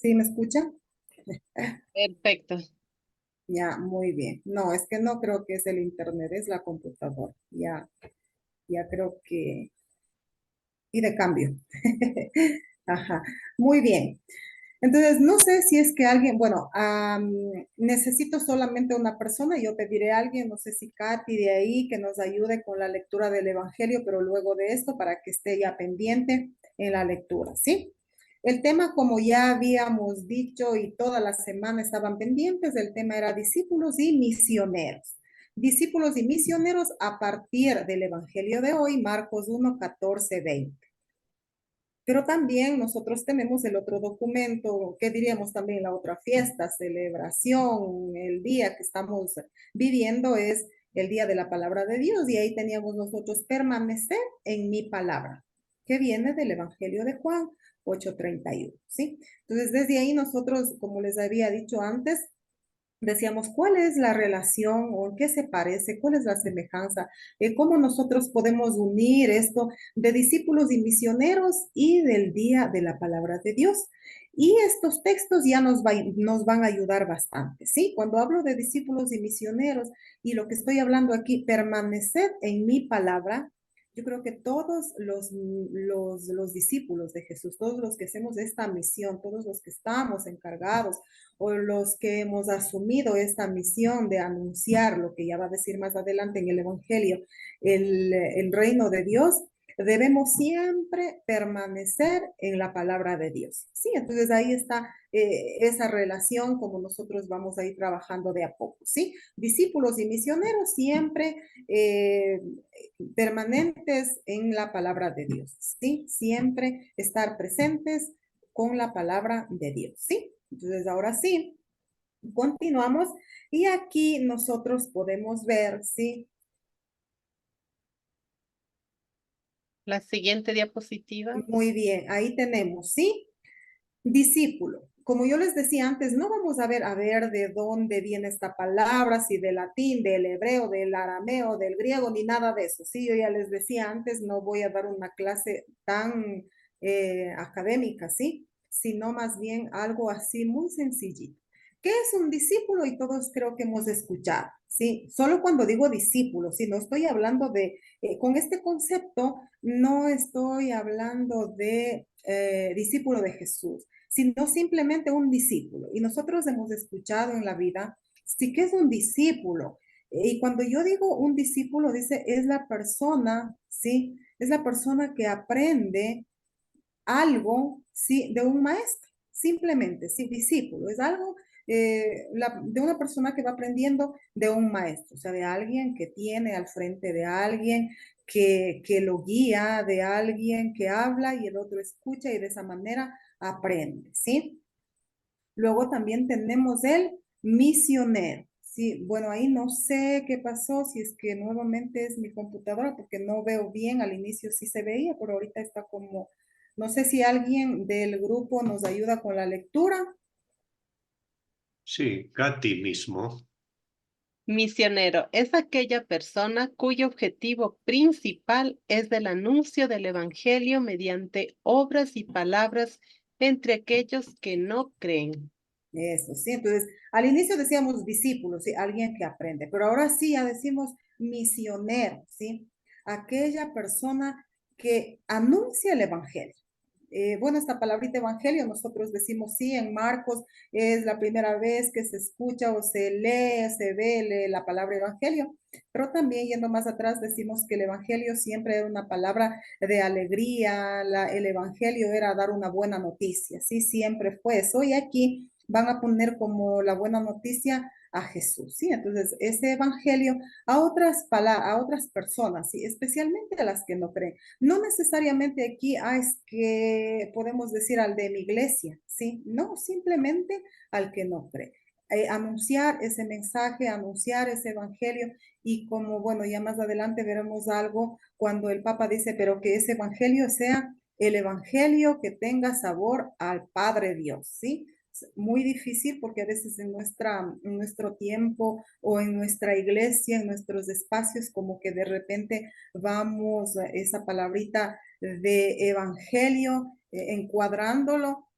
¿Sí me escucha? Perfecto. Ya, muy bien. No, es que no creo que es el internet, es la computadora. Ya creo que... Y de cambio. Ajá, muy bien. Entonces, no sé si es que alguien, bueno, necesito solamente una persona, yo pediré a alguien, no sé si Katy de ahí, que nos ayude con la lectura del Evangelio, pero luego de esto, para que esté ya pendiente en la lectura, ¿sí? El tema, como ya habíamos dicho y toda la semana estaban pendientes, el tema era discípulos y misioneros. Discípulos y misioneros a partir del Evangelio de hoy, Marcos 1, 14, 20. Pero también nosotros tenemos el otro documento, que diríamos también la otra fiesta, celebración, el día que estamos viviendo es el día de la palabra de Dios y ahí teníamos nosotros permanecer en mi palabra, que viene del Evangelio de Juan 8:31, ¿sí? Entonces desde ahí nosotros, como les había dicho antes, decíamos, ¿cuál es la relación o en qué se parece? ¿Cuál es la semejanza? ¿Cómo nosotros podemos unir esto de discípulos y misioneros y del día de la palabra de Dios? Y estos textos ya nos van a ayudar bastante, ¿sí? Cuando hablo de discípulos y misioneros y lo que estoy hablando aquí, permanecer en mi palabra, yo creo que todos los discípulos de Jesús, todos los que hacemos esta misión, todos los que estamos encargados o los que hemos asumido esta misión de anunciar lo que ya va a decir más adelante en el Evangelio, el reino de Dios, debemos siempre permanecer en la palabra de Dios. Sí, entonces ahí está esa relación como nosotros vamos a ir trabajando de a poco, ¿sí? Discípulos y misioneros siempre permanentes en la palabra de Dios, ¿sí? Siempre estar presentes con la palabra de Dios, ¿sí? Entonces, ahora sí, continuamos y aquí nosotros podemos ver, ¿sí? La siguiente diapositiva. Muy bien, ahí tenemos, ¿sí? Discípulo. Como yo les decía antes, no vamos a ver de dónde viene esta palabra, si del latín, del hebreo, del arameo, del griego, ni nada de eso. Sí, yo ya les decía antes, no voy a dar una clase tan académica, ¿sí? Sino más bien algo así muy sencillito. ¿Qué es un discípulo? Y todos creo que hemos escuchado, ¿sí? Solo cuando digo discípulo, si no estoy hablando de, con este concepto, no estoy hablando de discípulo de Jesús, sino simplemente un discípulo. Y nosotros hemos escuchado en la vida, sí que es un discípulo. Y cuando yo digo un discípulo, dice, es la persona, ¿sí? Es la persona que aprende algo, ¿sí? De un maestro, simplemente, ¿sí? Discípulo, es algo de una persona que va aprendiendo de un maestro, o sea, de alguien que tiene al frente de alguien, que lo guía, de alguien que habla y el otro escucha y de esa manera aprende, ¿sí? Luego también tenemos el misionero. Sí, bueno, ahí no sé qué pasó, si es que nuevamente es mi computadora, porque no veo bien, al inicio sí se veía, pero ahorita está como, no sé si alguien del grupo nos ayuda con la lectura. Sí, Katy mismo. Misionero es aquella persona cuyo objetivo principal es el anuncio del Evangelio mediante obras y palabras entre aquellos que no creen. Eso, sí. Entonces, al inicio decíamos discípulos, ¿sí? Alguien que aprende, pero ahora sí ya decimos misionero, ¿sí? Aquella persona que anuncia el evangelio. Bueno, esta palabrita evangelio, nosotros decimos sí, en Marcos es la primera vez que se escucha o se lee, lee la palabra evangelio, pero también yendo más atrás decimos que el evangelio siempre era una palabra de alegría, el evangelio era dar una buena noticia, sí, siempre fue eso. Y aquí van a poner como la buena noticia a Jesús, ¿sí? Entonces, ese evangelio a otras personas, ¿sí? Especialmente a las que no creen. No necesariamente aquí, es que podemos decir al de mi iglesia, ¿sí? No, simplemente al que no cree. Anunciar ese mensaje, anunciar ese evangelio y como, bueno, ya más adelante veremos algo cuando el Papa dice, pero que ese evangelio sea el evangelio que tenga sabor al Padre Dios, ¿sí? Muy difícil porque a veces en nuestro tiempo o en nuestra iglesia, en nuestros espacios, como que de repente vamos esa palabrita de evangelio encuadrándolo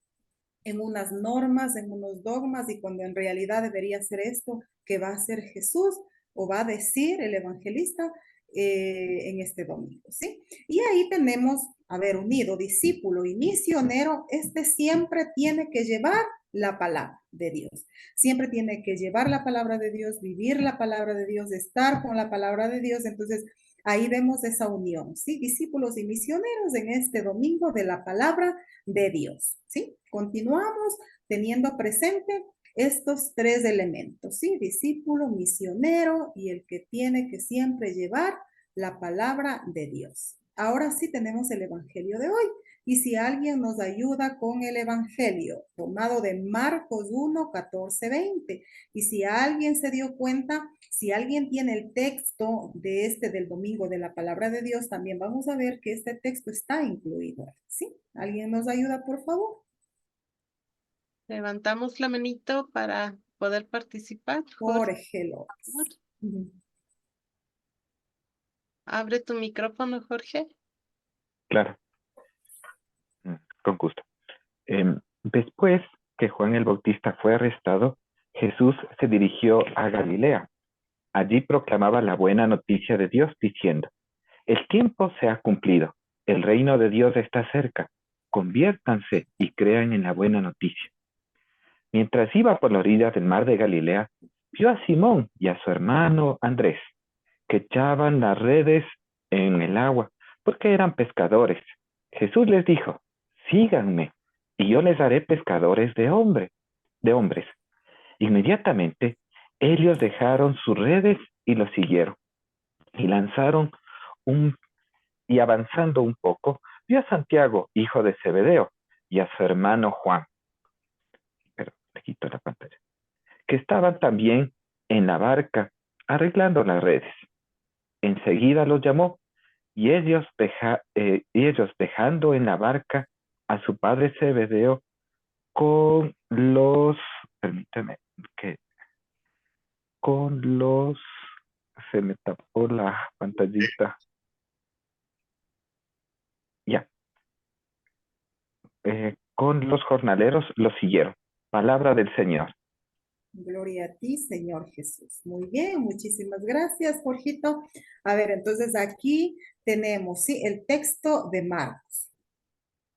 en unas normas, en unos dogmas, y cuando en realidad debería ser esto que va a hacer Jesús o va a decir el evangelista en este domingo, ¿sí? Y ahí tenemos, a ver, unido, discípulo y misionero, este siempre tiene que llevar la palabra de Dios. Siempre tiene que llevar la palabra de Dios, vivir la palabra de Dios, estar con la palabra de Dios. Entonces, ahí vemos esa unión, ¿sí? Discípulos y misioneros en este domingo de la palabra de Dios, ¿sí? Continuamos teniendo presente estos tres elementos, ¿sí? Discípulo, misionero y el que tiene que siempre llevar la palabra de Dios. Ahora sí tenemos el Evangelio de hoy. Y si alguien nos ayuda con el Evangelio, tomado de Marcos 1, 14, 20. Y si alguien se dio cuenta, si alguien tiene el texto de del domingo de la palabra de Dios, también vamos a ver que este texto está incluido, ¿sí? ¿Alguien nos ayuda, por favor? Levantamos la manito para poder participar. Jorge, Jorge por favor. López. Ujú. Abre tu micrófono, Jorge. Claro, con gusto. Después que Juan el Bautista fue arrestado, Jesús se dirigió a Galilea. Allí proclamaba la buena noticia de Dios diciendo, el tiempo se ha cumplido, el reino de Dios está cerca, conviértanse y crean en la buena noticia. Mientras iba por la orilla del mar de Galilea, vio a Simón y a su hermano Andrés, que echaban las redes en el agua, porque eran pescadores. Jesús les dijo, síganme, y yo les haré pescadores de hombres. Inmediatamente, ellos dejaron sus redes y lo siguieron, y lanzaron un, y avanzando un poco, vio a Santiago, hijo de Zebedeo, y a su hermano Juan, pero le quito la pantalla, que estaban también en la barca arreglando las redes. Enseguida los llamó y ellos dejando en la barca a su padre Zebedeo con los, permíteme, que con los, se me tapó la pantallita, ya, con los jornaleros los siguieron. Palabra del Señor. Gloria a ti, Señor Jesús. Muy bien, muchísimas gracias, Jorgito. A ver, entonces aquí tenemos, sí, el texto de Marcos.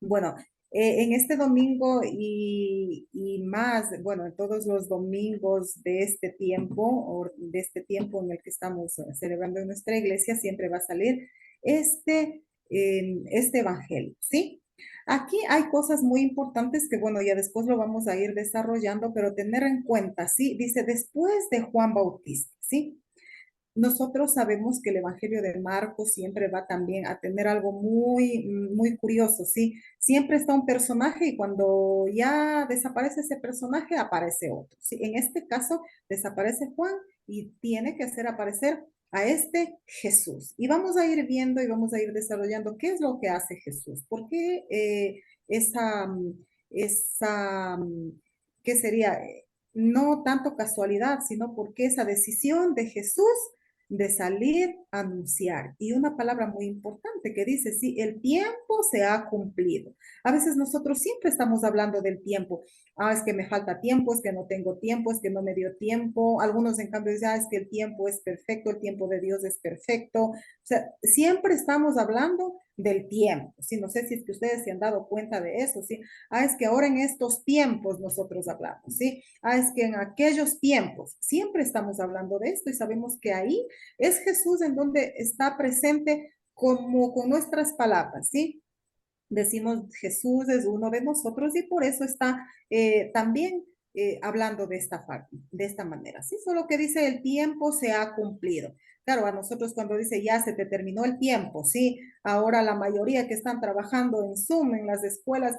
Bueno, en este domingo y más, bueno, en todos los domingos de este tiempo, o de este tiempo en el que estamos celebrando en nuestra iglesia, siempre va a salir este evangelio, ¿sí? Aquí hay cosas muy importantes que, bueno, ya después lo vamos a ir desarrollando, pero tener en cuenta, ¿sí? Dice, después de Juan Bautista, ¿sí? Nosotros sabemos que el Evangelio de Marcos siempre va también a tener algo muy curioso, ¿sí? Siempre está un personaje y cuando ya desaparece ese personaje, aparece otro, ¿sí? En este caso, desaparece Juan y tiene que hacer aparecer a este Jesús. Y vamos a ir viendo y vamos a ir desarrollando qué es lo que hace Jesús, por qué esa, esa, ¿qué sería? No tanto casualidad, sino porque esa decisión de Jesús de salir a anunciar. Y una palabra muy importante que dice, sí, el tiempo se ha cumplido. A veces nosotros siempre estamos hablando del tiempo. Ah, es que me falta tiempo, es que no tengo tiempo, es que no me dio tiempo. Algunos en cambio dicen, ah, es que el tiempo es perfecto, el tiempo de Dios es perfecto. O sea, siempre estamos hablando del tiempo. Sí, no sé si es que ustedes se han dado cuenta de eso, sí. Ah, es que ahora en estos tiempos nosotros hablamos, sí. Ah, es que en aquellos tiempos siempre estamos hablando de esto y sabemos que ahí es Jesús en donde está presente como con nuestras palabras, ¿sí? Decimos Jesús es uno de nosotros y por eso está también hablando de esta manera, ¿sí? Solo que dice el tiempo se ha cumplido. Claro, a nosotros cuando dice ya se te terminó el tiempo, ¿sí? Ahora la mayoría que están trabajando en Zoom, en las escuelas,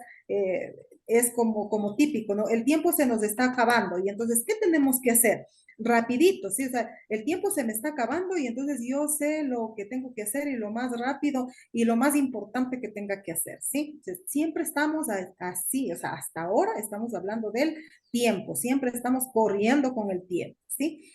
es como típico, ¿no? El tiempo se nos está acabando y entonces, ¿qué tenemos que hacer? Rapidito, ¿sí? O sea, el tiempo se me está acabando y entonces yo sé lo que tengo que hacer y lo más rápido y lo más importante que tenga que hacer, ¿sí? Entonces, siempre estamos así, o sea, hasta ahora estamos hablando del tiempo, siempre estamos corriendo con el tiempo, ¿sí?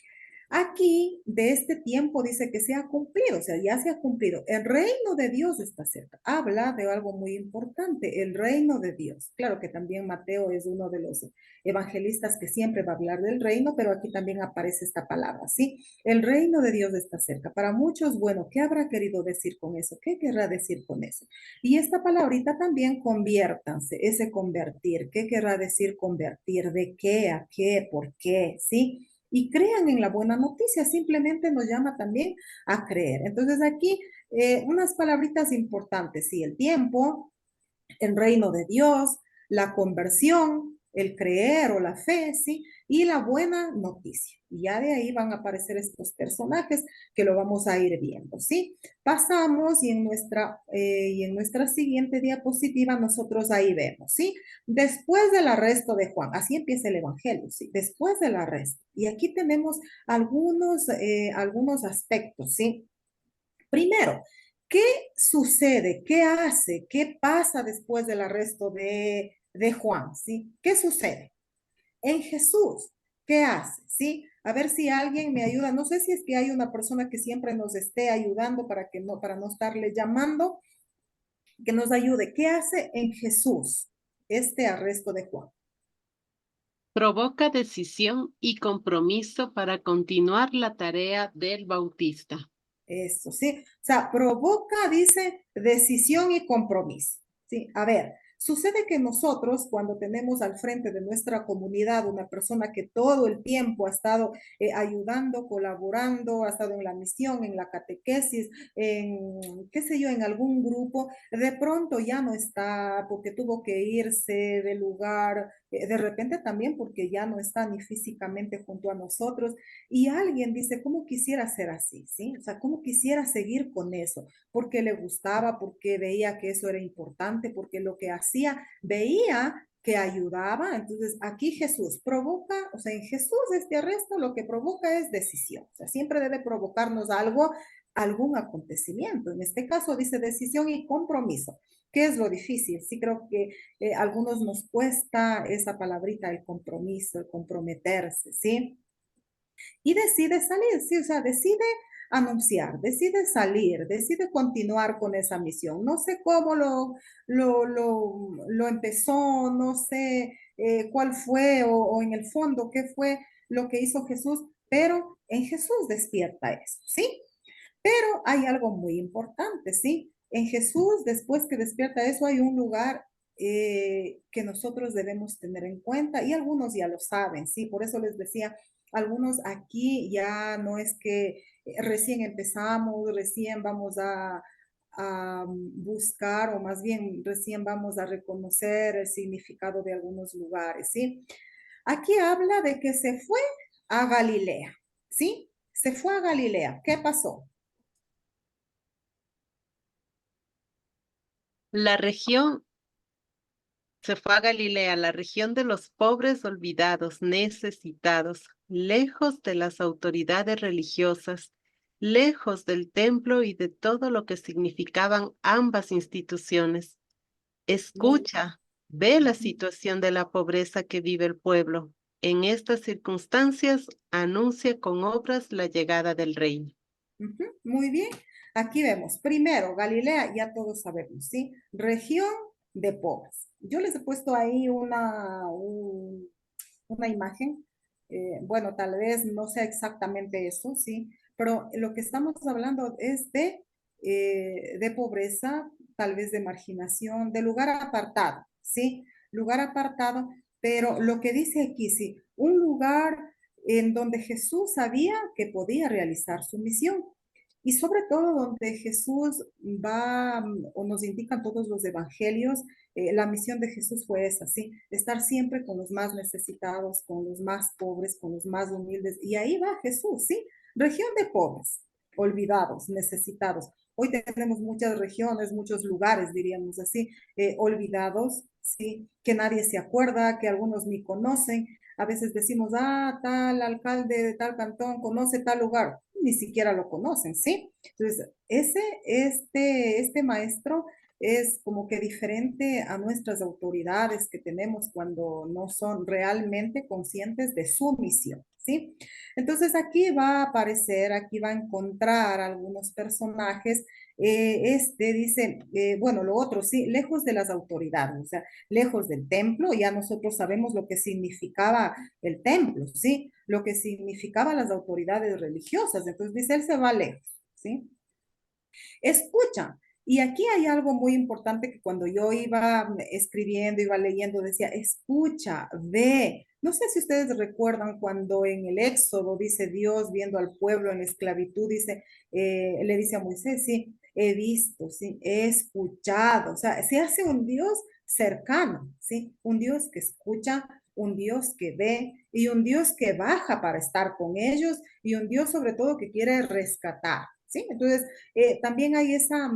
Aquí, de este tiempo, dice que se ha cumplido, o sea, ya se ha cumplido. El reino de Dios está cerca. Habla de algo muy importante, el reino de Dios. Claro que también Mateo es uno de los evangelistas que siempre va a hablar del reino, pero aquí también aparece esta palabra, ¿sí? El reino de Dios está cerca. Para muchos, bueno, ¿qué habrá querido decir con eso? ¿Qué querrá decir con eso? Y esta palabrita también, conviértanse, ese convertir. ¿Qué querrá decir convertir? ¿De qué? ¿A qué? ¿Por qué? ¿Sí? Y crean en la buena noticia, simplemente nos llama también a creer. Entonces aquí unas palabritas importantes, sí, el tiempo, el reino de Dios, la conversión, el creer o la fe, ¿sí? Y la buena noticia. Y ya de ahí van a aparecer estos personajes que lo vamos a ir viendo, ¿sí? Pasamos y en nuestra siguiente diapositiva nosotros ahí vemos, ¿sí? Después del arresto de Juan, así empieza el Evangelio, ¿sí? Después del arresto. Y aquí tenemos algunos aspectos, ¿sí? Primero, ¿qué sucede? ¿Qué hace? ¿Qué pasa después del arresto de Juan? ¿Sí? ¿Qué sucede? En Jesús, ¿qué hace? ¿Sí? A ver si alguien me ayuda. No sé si es que hay una persona que siempre nos esté ayudando para no estarle llamando, que nos ayude. ¿Qué hace en Jesús este arresto de Juan? Provoca decisión y compromiso para continuar la tarea del Bautista. Eso, ¿sí? O sea, provoca, dice, decisión y compromiso, ¿sí? A ver, sucede que nosotros, cuando tenemos al frente de nuestra comunidad una persona que todo el tiempo ha estado ayudando, colaborando, ha estado en la misión, en la catequesis, en, qué sé yo, en algún grupo, de pronto ya no está porque tuvo que irse del lugar, de repente también porque ya no está ni físicamente junto a nosotros, y alguien dice, ¿cómo quisiera ser así? ¿Sí? O sea, ¿cómo quisiera seguir con eso? Porque le gustaba, porque veía que eso era importante, porque lo que hacía, veía que ayudaba. Entonces, aquí Jesús provoca, o sea, en Jesús este arresto lo que provoca es decisión. O sea, siempre debe provocarnos algo, algún acontecimiento. En este caso dice decisión y compromiso. ¿Qué es lo difícil? Sí creo que a algunos nos cuesta esa palabrita, el compromiso, el comprometerse, ¿sí? Y decide salir, sí, o sea, decide anunciar, decide salir, decide continuar con esa misión. No sé cómo lo empezó, no sé cuál fue o en el fondo qué fue lo que hizo Jesús, pero en Jesús despierta eso, ¿sí? Pero hay algo muy importante, ¿sí? En Jesús, después que despierta eso, hay un lugar que nosotros debemos tener en cuenta y algunos ya lo saben, ¿sí? Por eso les decía, algunos aquí ya no es que recién empezamos, recién vamos a buscar o más bien recién vamos a reconocer el significado de algunos lugares, ¿sí? Aquí habla de que se fue a Galilea, ¿sí? Se fue a Galilea. ¿Qué pasó? La región se fue a Galilea, la región de los pobres olvidados, necesitados, lejos de las autoridades religiosas, lejos del templo y de todo lo que significaban ambas instituciones. Muy, Escucha, ve la situación de la pobreza que vive el pueblo. En estas circunstancias, anuncia con obras la llegada del reino. muy bien. Aquí vemos, primero, Galilea, ya todos sabemos, ¿sí? Región de pobres. Yo les he puesto ahí una imagen. Bueno, tal vez no sea exactamente eso, ¿sí? Pero lo que estamos hablando es de pobreza, tal vez de marginación, de lugar apartado, ¿sí? Lugar apartado, pero lo que dice aquí, sí, un lugar en donde Jesús sabía que podía realizar su misión. Y sobre todo donde Jesús va, o nos indican todos los evangelios, la misión de Jesús fue esa, ¿sí? Estar siempre con los más necesitados, con los más pobres, con los más humildes. Y ahí va Jesús, ¿sí? Región de pobres, olvidados, necesitados. Hoy tenemos muchas regiones, muchos lugares, diríamos así, olvidados, ¿sí? Que nadie se acuerda, que algunos ni conocen. A veces decimos, ah, tal alcalde de tal cantón conoce tal lugar. Ni siquiera lo conocen, ¿sí? Entonces, este maestro es como que diferente a nuestras autoridades que tenemos cuando no son realmente conscientes de su misión, ¿sí? Entonces aquí va a aparecer, aquí va a encontrar algunos personajes. Dice, bueno, lo otro, sí, lejos de las autoridades, o sea, lejos del templo, ya nosotros sabemos lo que significaba el templo, ¿sí? Lo que significaban las autoridades religiosas. Entonces dice, él se va lejos, ¿sí? Escucha. Y aquí hay algo muy importante que cuando yo iba escribiendo, iba leyendo, decía, escucha, ve. No sé si ustedes recuerdan cuando en el Éxodo dice Dios viendo al pueblo en esclavitud, dice, le dice a Moisés, sí, he visto, sí, he escuchado. O sea, se hace un Dios cercano, sí, un Dios que escucha, un Dios que ve y un Dios que baja para estar con ellos y un Dios sobre todo que quiere rescatar, ¿sí? Entonces, también hay esa,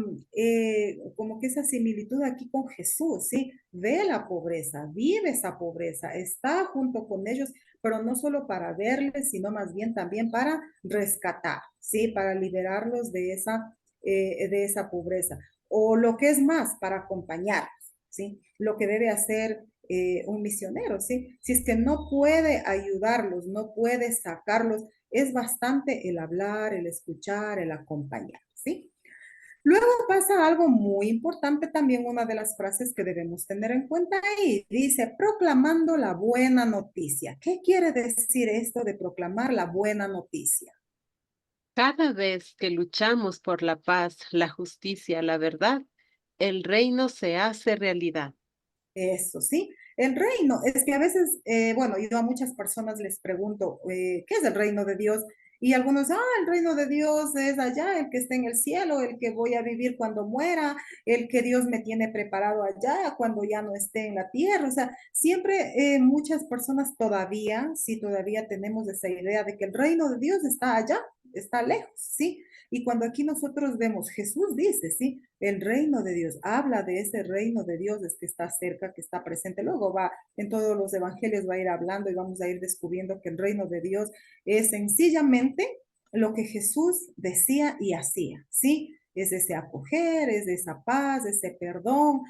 como que esa similitud aquí con Jesús, ¿sí? Ve la pobreza, vive esa pobreza, está junto con ellos, pero no solo para verles, sino más bien también para rescatar, ¿sí? Para liberarlos de esa pobreza. O lo que es más, para acompañarlos, ¿sí? Lo que debe hacer un misionero, ¿sí? Si es que no puede ayudarlos, no puede sacarlos, es bastante el hablar, el escuchar, el acompañar, ¿sí? Luego pasa algo muy importante también, una de las frases que debemos tener en cuenta ahí, dice, proclamando la buena noticia. ¿Qué quiere decir esto de proclamar la buena noticia? Cada vez que luchamos por la paz, la justicia, la verdad, el reino se hace realidad. Eso, ¿sí? El reino, es que a veces, bueno, yo a muchas personas les pregunto, ¿qué es el reino de Dios? Y algunos, el reino de Dios es allá, el que está en el cielo, el que voy a vivir cuando muera, el que Dios me tiene preparado allá cuando ya no esté en la tierra. O sea, siempre muchas personas todavía, sí, todavía tenemos esa idea de que el reino de Dios está allá, está lejos, ¿sí? Y cuando aquí nosotros vemos, Jesús dice, ¿sí? El reino de Dios, habla de ese reino de Dios, es que está cerca, que está presente. Luego va, en todos los evangelios va a ir hablando y vamos a ir descubriendo que el reino de Dios es sencillamente lo que Jesús decía y hacía, ¿sí? Es ese acoger, es esa paz, ese perdón.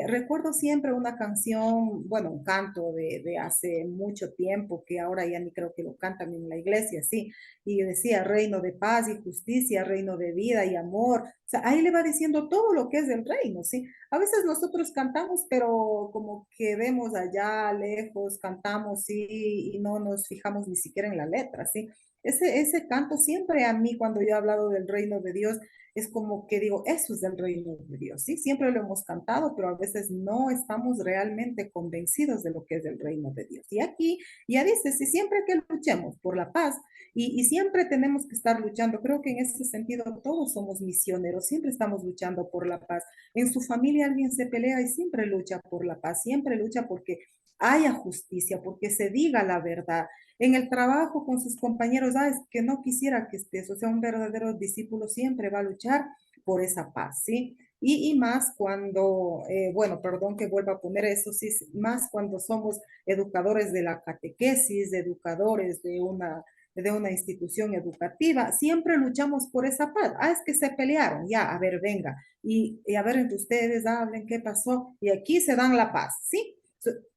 Recuerdo siempre una canción, bueno, un canto de hace mucho tiempo, que ahora ya ni creo que lo cantan en la iglesia, sí, y decía reino de paz y justicia, reino de vida y amor. O sea, ahí le va diciendo todo lo que es el reino, ¿sí? A veces nosotros cantamos, pero como que vemos allá lejos, cantamos, sí, y no nos fijamos ni siquiera en la letra, ¿sí? Ese canto siempre a mí, cuando yo he hablado del reino de Dios, es como que digo, eso es el reino de Dios, ¿sí? Siempre lo hemos cantado, pero a veces no estamos realmente convencidos de lo que es el reino de Dios. Y aquí ya dice, si siempre que luchemos por la paz, y siempre tenemos que estar luchando. Creo que en ese sentido todos somos misioneros, siempre estamos luchando por la paz. En su familia alguien se pelea y siempre lucha por la paz, siempre lucha porque haya justicia, porque se diga la verdad. En el trabajo con sus compañeros, es que no quisiera que estés, o sea, un verdadero discípulo siempre va a luchar por esa paz, ¿sí? Y más cuando, bueno, perdón que vuelva a poner eso, sí, más cuando somos educadores de la catequesis, educadores de una institución educativa, siempre luchamos por esa paz. Es que se pelearon, ya, a ver, venga, y a ver, entre ustedes hablen qué pasó, y aquí se dan la paz, ¿sí?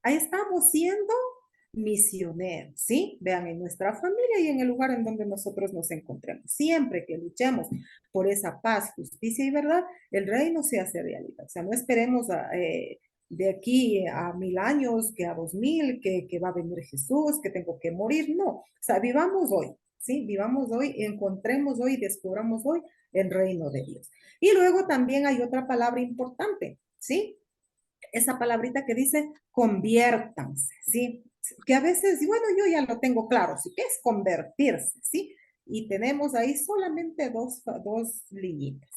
Ahí estamos siendo misioneros, ¿sí? Vean, en nuestra familia y en el lugar en donde nosotros nos encontremos. Siempre que luchemos por esa paz, justicia y verdad, el reino se hace realidad. O sea, no esperemos de aquí a 1000 años, que a 2000, que va a venir Jesús, que tengo que morir. No, o sea, vivamos hoy, ¿sí? Vivamos hoy, encontremos hoy, descubramos hoy el reino de Dios. Y luego también hay otra palabra importante, ¿sí? Esa palabrita que dice conviértanse, ¿sí? Que a veces, bueno, yo ya lo tengo claro, ¿sí? ¿Qué es convertirse, ¿sí? Y tenemos ahí solamente dos liñitas.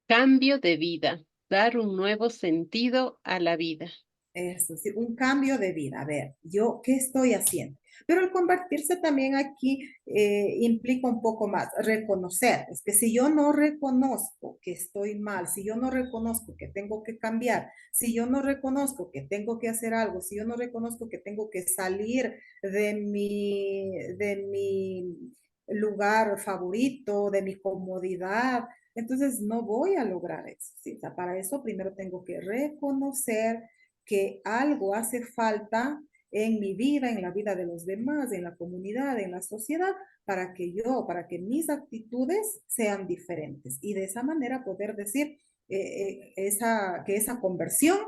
Cambio de vida, dar un nuevo sentido a la vida. Eso, sí, un cambio de vida. A ver, yo, ¿qué estoy haciendo? Pero el convertirse también aquí implica un poco más, reconocer. Es que si yo no reconozco que estoy mal, si yo no reconozco que tengo que cambiar, si yo no reconozco que tengo que hacer algo, si yo no reconozco que tengo que salir de mi lugar favorito, de mi comodidad, entonces no voy a lograr eso. ¿Sí? O sea, para eso primero tengo que reconocer que algo hace falta en mi vida, en la vida de los demás, en la comunidad, en la sociedad, para que mis actitudes sean diferentes y de esa manera poder decir que esa conversión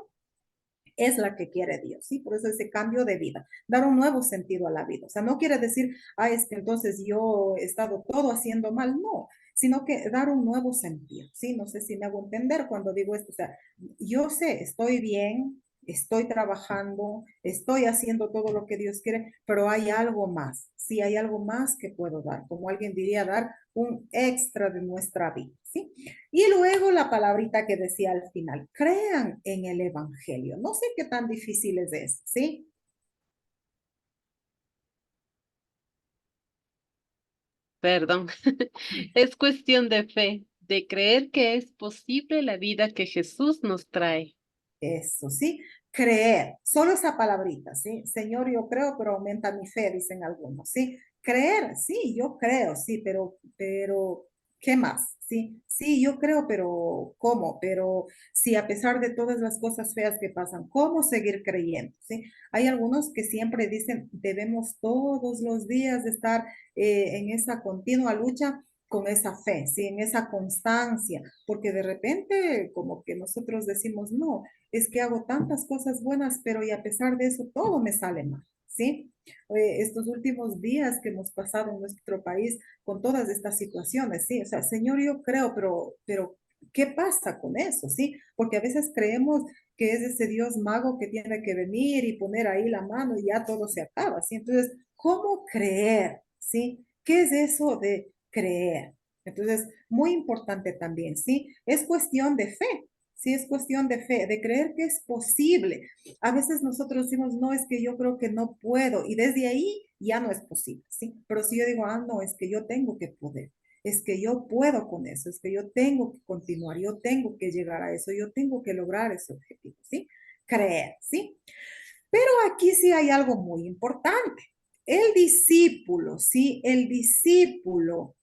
es la que quiere Dios, ¿sí? Por eso ese cambio de vida, dar un nuevo sentido a la vida. O sea, no quiere decir, es que entonces yo he estado todo haciendo mal, no, sino que dar un nuevo sentido, ¿sí? No sé si me hago entender cuando digo esto. O sea, yo sé, estoy bien, estoy trabajando, estoy haciendo todo lo que Dios quiere, pero hay algo más, sí, hay algo más que puedo dar, como alguien diría, dar un extra de nuestra vida, ¿sí? Y luego la palabrita que decía al final, crean en el Evangelio. No sé qué tan difícil es eso, ¿sí? Perdón. Es cuestión de fe, de creer que es posible la vida que Jesús nos trae. Eso, ¿sí? Creer, solo esa palabrita, ¿sí? Señor, yo creo, pero aumenta mi fe, dicen algunos, ¿sí? Creer, sí, yo creo, sí, ¿qué más? Sí, sí, yo creo, pero ¿cómo? Pero sí, a pesar de todas las cosas feas que pasan, ¿cómo seguir creyendo? ¿Sí? Hay algunos que siempre dicen, debemos todos los días estar en esa continua lucha con esa fe, ¿sí? En esa constancia, porque de repente como que nosotros decimos, no, es que hago tantas cosas buenas, pero y a pesar de eso todo me sale mal, ¿sí? Estos últimos días que hemos pasado en nuestro país con todas estas situaciones, ¿sí? O sea, Señor, yo creo, pero ¿qué pasa con eso, sí? Porque a veces creemos que es ese Dios mago que tiene que venir y poner ahí la mano y ya todo se acaba, ¿sí? Entonces, ¿cómo creer, sí? ¿Qué es eso de creer? Entonces, muy importante también, ¿sí? Es cuestión de fe, sí, es cuestión de fe, de creer que es posible. A veces nosotros decimos, no, es que yo creo que no puedo, y desde ahí ya no es posible, ¿sí? Pero si yo digo, no, es que yo tengo que poder, es que yo puedo con eso, es que yo tengo que continuar, yo tengo que llegar a eso, yo tengo que lograr ese objetivo, ¿sí? Creer, ¿sí? Pero aquí sí hay algo muy importante. El discípulo, ¿sí? El discípulo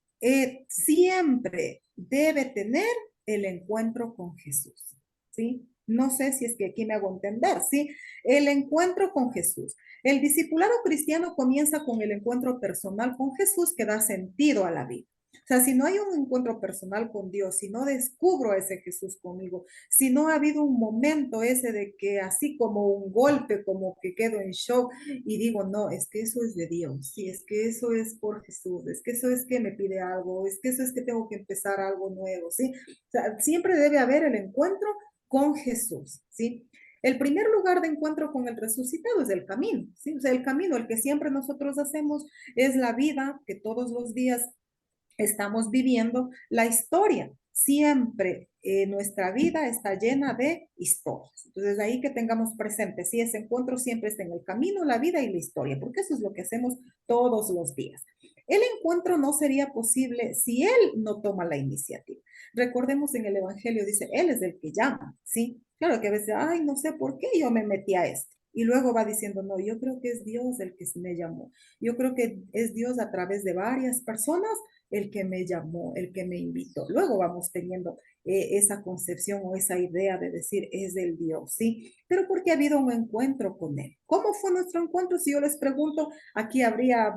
siempre debe tener el encuentro con Jesús, ¿sí? No sé si es que aquí me hago entender, ¿sí? El encuentro con Jesús. El discipulado cristiano comienza con el encuentro personal con Jesús que da sentido a la vida. O sea, si no hay un encuentro personal con Dios, si no descubro a ese Jesús conmigo, si no ha habido un momento ese de que así como un golpe, como que quedo en shock y digo, no, es que eso es de Dios, sí, es que eso es por Jesús, es que eso es que me pide algo, es que eso es que tengo que empezar algo nuevo, ¿sí? O sea, siempre debe haber el encuentro con Jesús, ¿sí? El primer lugar de encuentro con el resucitado es el camino, ¿sí? O sea, el camino, el que siempre nosotros hacemos, es la vida que todos los días estamos viviendo, la historia. Siempre nuestra vida está llena de historias. Entonces, ahí que tengamos presente, si ese encuentro siempre está en el camino, la vida y la historia, porque eso es lo que hacemos todos los días. El encuentro no sería posible si él no toma la iniciativa. Recordemos en el Evangelio, dice, él es el que llama, ¿sí? Claro que a veces, ay, no sé por qué yo me metí a esto. Y luego va diciendo, no, yo creo que es Dios el que me llamó. Yo creo que es Dios a través de varias personas el que me llamó, el que me invitó. Luego vamos teniendo esa concepción o esa idea de decir es del Dios, ¿sí? Pero porque ha habido un encuentro con Él. ¿Cómo fue nuestro encuentro? Si yo les pregunto, aquí habría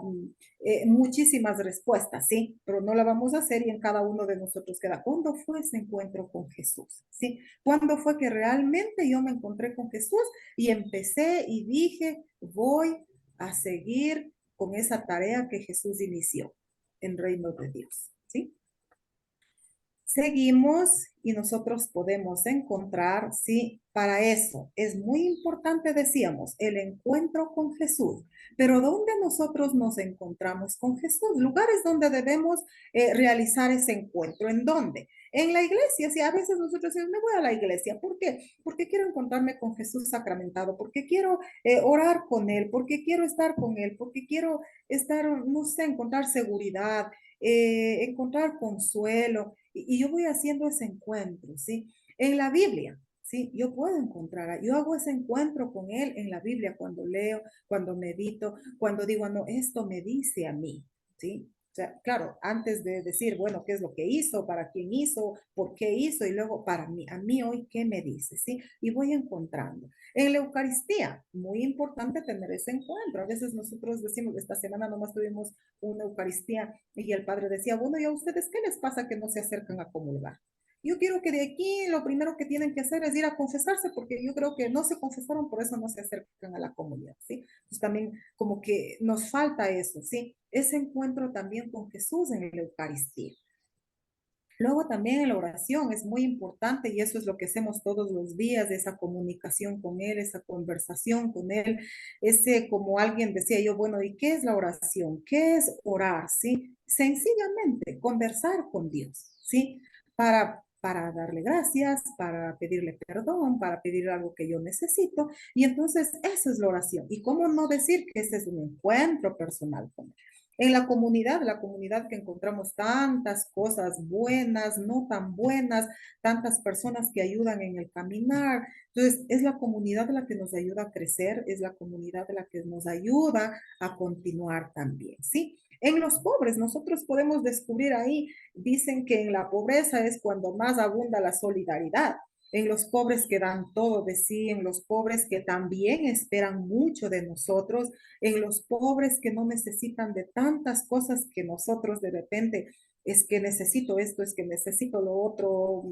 muchísimas respuestas, ¿sí? Pero no la vamos a hacer y en cada uno de nosotros queda. ¿Cuándo fue ese encuentro con Jesús? ¿Sí? ¿Cuándo fue que realmente yo me encontré con Jesús y empecé y dije, voy a seguir con esa tarea que Jesús inició en reino de Dios, ¿sí? Seguimos y nosotros podemos encontrar, sí, para eso es muy importante, decíamos, el encuentro con Jesús. Pero ¿dónde nosotros nos encontramos con Jesús? Lugares donde debemos realizar ese encuentro. ¿En dónde? En la iglesia. Si a veces nosotros decimos, me voy a la iglesia. ¿Por qué? Porque quiero encontrarme con Jesús sacramentado, porque quiero orar con Él, porque quiero estar con Él, porque quiero estar, no sé, encontrar seguridad, encontrar consuelo. Y yo voy haciendo ese encuentro, ¿sí? En la Biblia, ¿sí? Yo puedo encontrar, yo hago ese encuentro con Él en la Biblia cuando leo, cuando medito, cuando digo, no, esto me dice a mí, ¿sí? O sea, claro, antes de decir, bueno, qué es lo que hizo, para quién hizo, por qué hizo, y luego para mí, a mí hoy, ¿qué me dice? ¿Sí? Y voy encontrando. En la Eucaristía, muy importante tener ese encuentro. A veces nosotros decimos, esta semana nomás tuvimos una Eucaristía y el Padre decía, bueno, ¿y a ustedes qué les pasa que no se acercan a comulgar? Yo quiero que de aquí lo primero que tienen que hacer es ir a confesarse, porque yo creo que no se confesaron, por eso no se acercan a la comunidad, ¿sí? Pues también como que nos falta eso, ¿sí? Ese encuentro también con Jesús en la Eucaristía. Luego también en la oración es muy importante y eso es lo que hacemos todos los días, esa comunicación con Él, esa conversación con Él, ese como alguien decía yo, bueno, ¿y qué es la oración? ¿Qué es orar? ¿Sí? Sencillamente conversar con Dios, ¿sí? Para darle gracias, para pedirle perdón, para pedir algo que yo necesito. Y entonces esa es la oración. ¿Y cómo no decir que ese es un encuentro personal con Él? En la comunidad que encontramos tantas cosas buenas, no tan buenas, tantas personas que ayudan en el caminar. Entonces, es la comunidad la que nos ayuda a crecer, es la comunidad la que nos ayuda a continuar también, ¿sí? En los pobres, nosotros podemos descubrir ahí, dicen que en la pobreza es cuando más abunda la solidaridad, en los pobres que dan todo de sí, en los pobres que también esperan mucho de nosotros, en los pobres que no necesitan de tantas cosas que nosotros de repente es que necesito esto, es que necesito lo otro,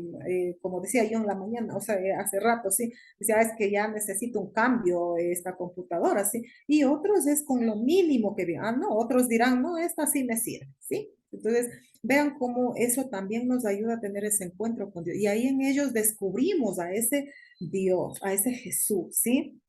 como decía yo en la mañana, o sea, hace rato, sí, decía, es que ya necesito un cambio esta computadora, sí, y otros es con lo mínimo que vean, no, otros dirán, no, esta sí me sirve, sí, entonces vean cómo eso también nos ayuda a tener ese encuentro con Dios, y ahí en ellos descubrimos a ese Dios, a ese Jesús, ¿sí?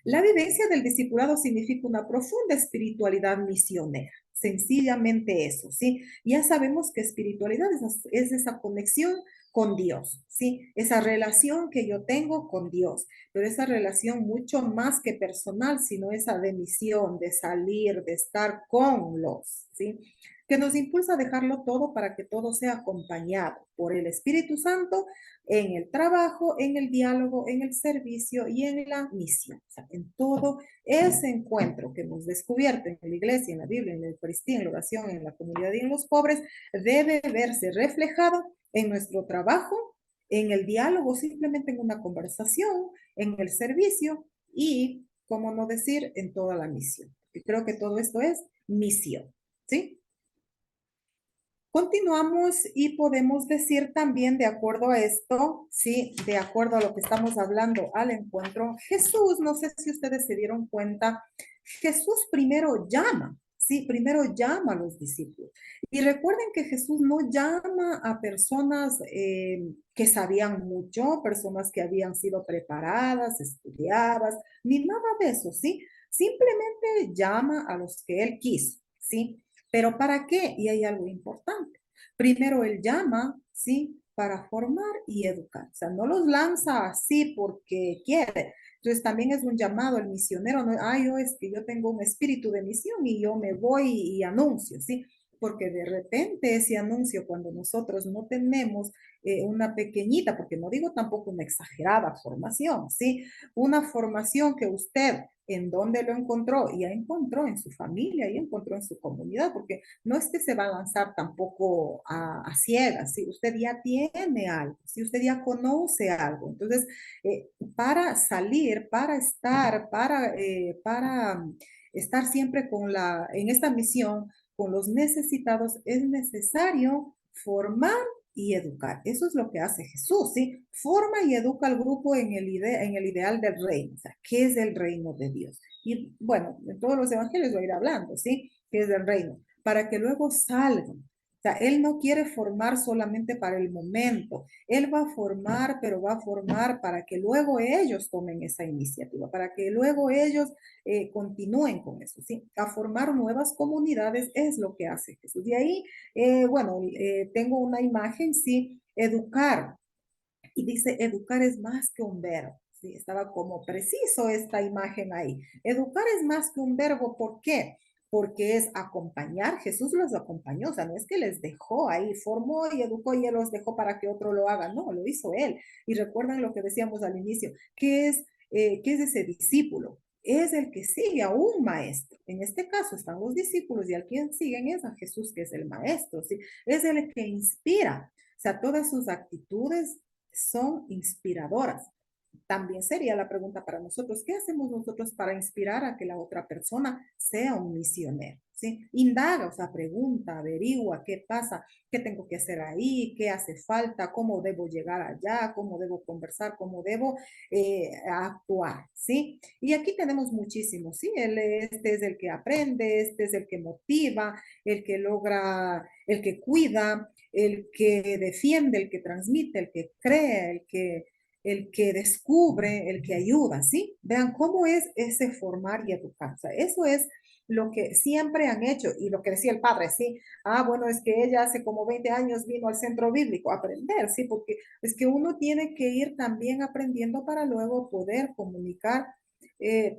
La vivencia del discipulado significa una profunda espiritualidad misionera. Sencillamente eso, ¿sí? Ya sabemos que espiritualidad es esa conexión con Dios, ¿sí? Esa relación que yo tengo con Dios, pero esa relación mucho más que personal, sino esa de misión, de salir, de estar con los, ¿sí? Que nos impulsa a dejarlo todo para que todo sea acompañado por el Espíritu Santo en el trabajo, en el diálogo, en el servicio y en la misión. O sea, en todo ese encuentro que hemos descubierto en la iglesia, en la Biblia, en la Eucaristía, en la oración, en la comunidad y en los pobres, debe verse reflejado en nuestro trabajo, en el diálogo, simplemente en una conversación, en el servicio y, como no decir, en toda la misión. Y creo que todo esto es misión, ¿sí? Continuamos y podemos decir también, de acuerdo a esto, sí, de acuerdo a lo que estamos hablando al encuentro, Jesús, no sé si ustedes se dieron cuenta, Jesús primero llama, sí, primero llama a los discípulos. Y recuerden que Jesús no llama a personas que sabían mucho, personas que habían sido preparadas, estudiadas, ni nada de eso, sí. Simplemente llama a los que él quiso, sí. ¿Pero para qué? Y hay algo importante. Primero él llama, ¿sí? Para formar y educar. O sea, no los lanza así porque quiere. Entonces también es un llamado al misionero. No, yo es que yo tengo un espíritu de misión y yo me voy y anuncio, ¿sí? Porque de repente ese anuncio, cuando nosotros no tenemos una pequeñita, porque no digo tampoco una exagerada formación, ¿sí? Una formación que usted en dónde lo encontró, ya encontró en su familia, ya encontró en su comunidad, porque no es que se va a lanzar tampoco a ciegas, si usted ya tiene algo, si usted ya conoce algo, entonces para salir, para estar siempre en esta misión, con los necesitados, es necesario formar y educar. Eso es lo que hace Jesús, ¿sí? Forma y educa al grupo en el ideal del reino, o sea, ¿qué es el reino de Dios? Y bueno, en todos los evangelios va a ir hablando, ¿sí? ¿Qué es el reino? Para que luego salgan. O sea, Él no quiere formar solamente para el momento, Él va a formar, pero va a formar para que luego ellos tomen esa iniciativa, para que luego ellos continúen con eso, ¿sí? A formar nuevas comunidades es lo que hace Jesús. Y ahí bueno, tengo una imagen, sí, educar. Y dice, educar es más que un verbo. Sí, estaba como preciso esta imagen ahí. Educar es más que un verbo. ¿Por qué? Porque es acompañar. Jesús los acompañó. O sea, no es que les dejó ahí, formó y educó y él los dejó para que otro lo haga. No, lo hizo él. Y recuerdan lo que decíamos al inicio. ¿Qué es ese discípulo? es el que sigue a un maestro. En este caso están los discípulos y al quien siguen es a Jesús, que es el maestro, ¿sí? Es el que inspira. O sea, todas sus actitudes son inspiradoras. También sería la pregunta para nosotros, ¿qué hacemos nosotros para inspirar a que la otra persona sea un misionero? ¿Sí? Indaga, o sea, pregunta, averigua qué pasa, qué tengo que hacer ahí, qué hace falta, cómo debo llegar allá, cómo debo conversar, cómo debo actuar, ¿sí? Y aquí tenemos muchísimos, ¿sí? Este es el que aprende, este es el que motiva, el que logra, el que cuida, el que defiende, el que transmite, el que crea, el que descubre, el que ayuda, ¿sí? Vean cómo es ese formar y educar. O sea, eso es lo que siempre han hecho y lo que decía el padre, ¿sí? Ah, bueno, es que ella hace como 20 años vino al centro bíblico a aprender, ¿sí? Porque es que uno tiene que ir también aprendiendo para luego poder comunicar,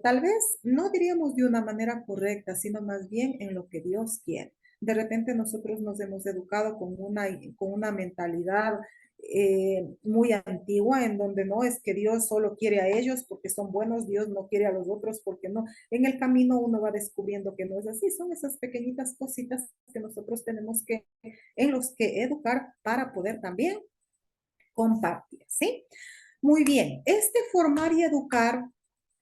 tal vez no diríamos de una manera correcta, sino más bien en lo que Dios quiere. De repente nosotros nos hemos educado con una mentalidad muy antigua, en donde no es que Dios solo quiere a ellos porque son buenos, Dios no quiere a los otros porque no. En el camino uno va descubriendo que no es así, son esas pequeñitas cositas que nosotros tenemos que, en los que educar para poder también compartir, ¿sí? Muy bien, este formar y educar,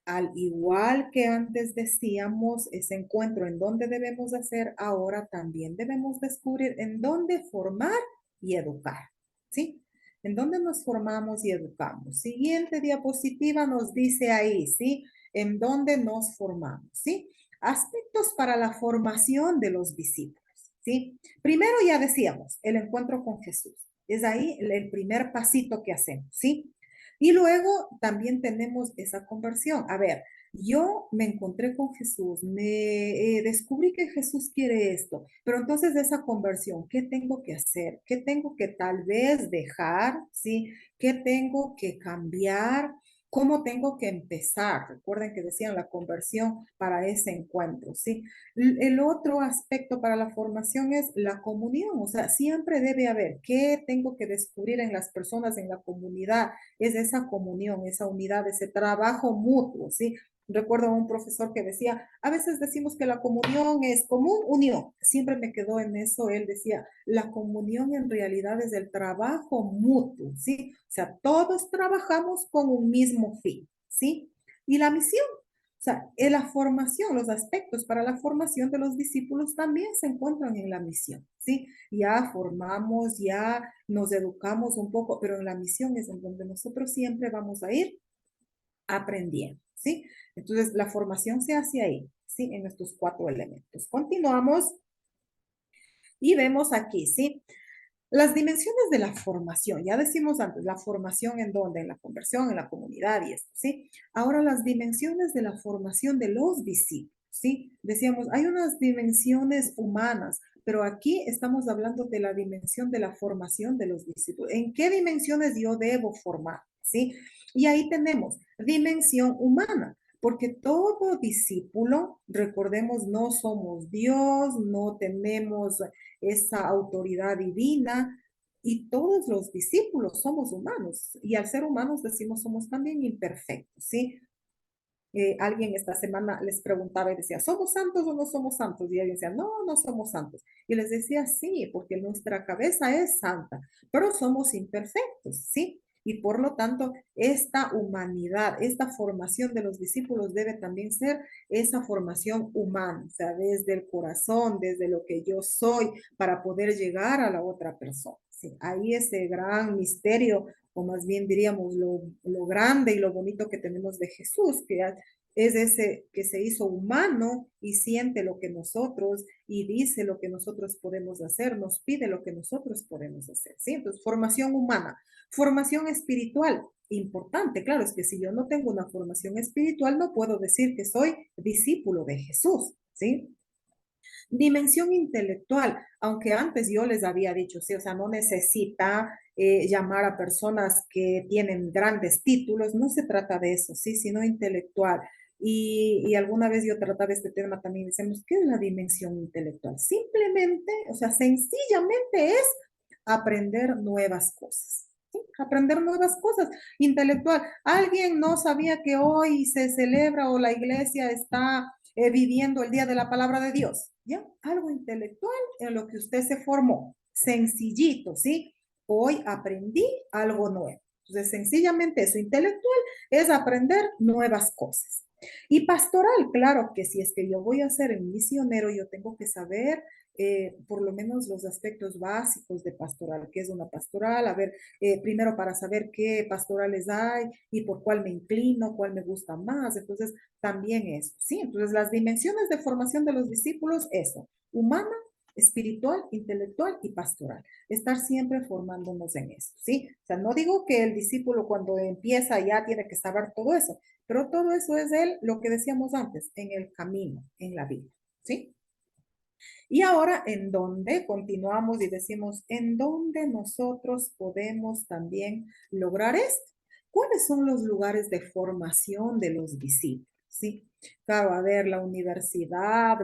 al igual que antes decíamos, ese encuentro en donde debemos hacer, ahora también debemos descubrir en dónde formar y educar, ¿sí? En dónde nos formamos y educamos. Siguiente diapositiva nos dice ahí, ¿sí? En dónde nos formamos, ¿sí? Aspectos para la formación de los discípulos, ¿sí? Primero ya decíamos, el encuentro con Jesús. Es ahí el primer pasito que hacemos, ¿sí? Y luego también tenemos esa conversión. A ver, yo me encontré con Jesús, me descubrí que Jesús quiere esto, pero entonces de esa conversión, ¿qué tengo que hacer? ¿Qué tengo que tal vez dejar? ¿Sí? ¿Qué tengo que cambiar? ¿Cómo tengo que empezar? Recuerden que decían la conversión para ese encuentro, ¿sí? El otro aspecto para la formación es la comunión, o sea, siempre debe haber qué tengo que descubrir en las personas, en la comunidad, es esa comunión, esa unidad, ese trabajo mutuo, ¿sí? Recuerdo a un profesor que decía, a veces decimos que la comunión es común, unión. Siempre me quedó en eso, él decía, la comunión en realidad es el trabajo mutuo, ¿sí? O sea, todos trabajamos con un mismo fin, ¿sí? Y la misión, o sea, en la formación, los aspectos para la formación de los discípulos también se encuentran en la misión, ¿sí? Ya formamos, ya nos educamos un poco, pero en la misión es en donde nosotros siempre vamos a ir aprendiendo, ¿sí? Entonces, la formación se hace ahí, ¿sí? En estos 4 elementos. Continuamos y vemos aquí, ¿sí? Las dimensiones de la formación, ya decimos antes, la formación en dónde, en la conversión, en la comunidad y esto, ¿sí? Ahora las dimensiones de la formación de los discípulos, ¿sí? Decíamos, hay unas dimensiones humanas, pero aquí estamos hablando de la dimensión de la formación de los discípulos. ¿En qué dimensiones yo debo formar? ¿Sí? Y ahí tenemos dimensión humana, porque todo discípulo, recordemos, no somos Dios, no tenemos esa autoridad divina, y todos los discípulos somos humanos, y al ser humanos decimos somos también imperfectos, ¿sí? Alguien esta semana les preguntaba y decía, ¿somos santos o no somos santos? Y alguien decía, no, no somos santos. Y les decía, sí, porque nuestra cabeza es santa, pero somos imperfectos, ¿sí? Y por lo tanto, esta humanidad, esta formación de los discípulos debe también ser esa formación humana, o sea, desde el corazón, desde lo que yo soy, para poder llegar a la otra persona. ¿Sí? Ahí ese gran misterio, o más bien diríamos lo grande y lo bonito que tenemos de Jesús, que es ese que se hizo humano y siente lo que nosotros y dice lo que nosotros podemos hacer, nos pide lo que nosotros podemos hacer, ¿sí? Entonces, formación humana. Formación espiritual, importante, claro, es que si yo no tengo una formación espiritual, no puedo decir que soy discípulo de Jesús, ¿sí? Dimensión intelectual, aunque antes yo les había dicho, sí, o sea, no necesita llamar a personas que tienen grandes títulos, no se trata de eso, sí, sino intelectual. Y alguna vez yo trataba este tema también, decimos, ¿qué es la dimensión intelectual? Simplemente, o sea, sencillamente es aprender nuevas cosas. ¿Sí? aprender nuevas cosas, intelectual. Alguien no sabía que hoy se celebra o la iglesia está viviendo el Día de la Palabra de Dios, ¿ya? Algo intelectual en lo que usted se formó, sencillito, ¿sí? Hoy aprendí algo nuevo. Entonces, sencillamente eso, intelectual es aprender nuevas cosas. Y pastoral, claro que si es que yo voy a ser misionero, yo tengo que saber por lo menos los aspectos básicos de pastoral, qué es una pastoral, a ver, primero para saber qué pastorales hay y por cuál me inclino, cuál me gusta más, entonces también eso, ¿sí? Entonces las dimensiones de formación de los discípulos, eso, humana, espiritual, intelectual y pastoral. Estar siempre formándonos en eso, ¿sí? O sea, no digo que el discípulo cuando empieza ya tiene que saber todo eso, pero todo eso es él, lo que decíamos antes, en el camino, en la vida, ¿sí? Y ahora, ¿en dónde? Continuamos y decimos, ¿en dónde nosotros podemos también lograr esto? ¿Cuáles son los lugares de formación de los discípulos? Sí, claro, a ver, la universidad,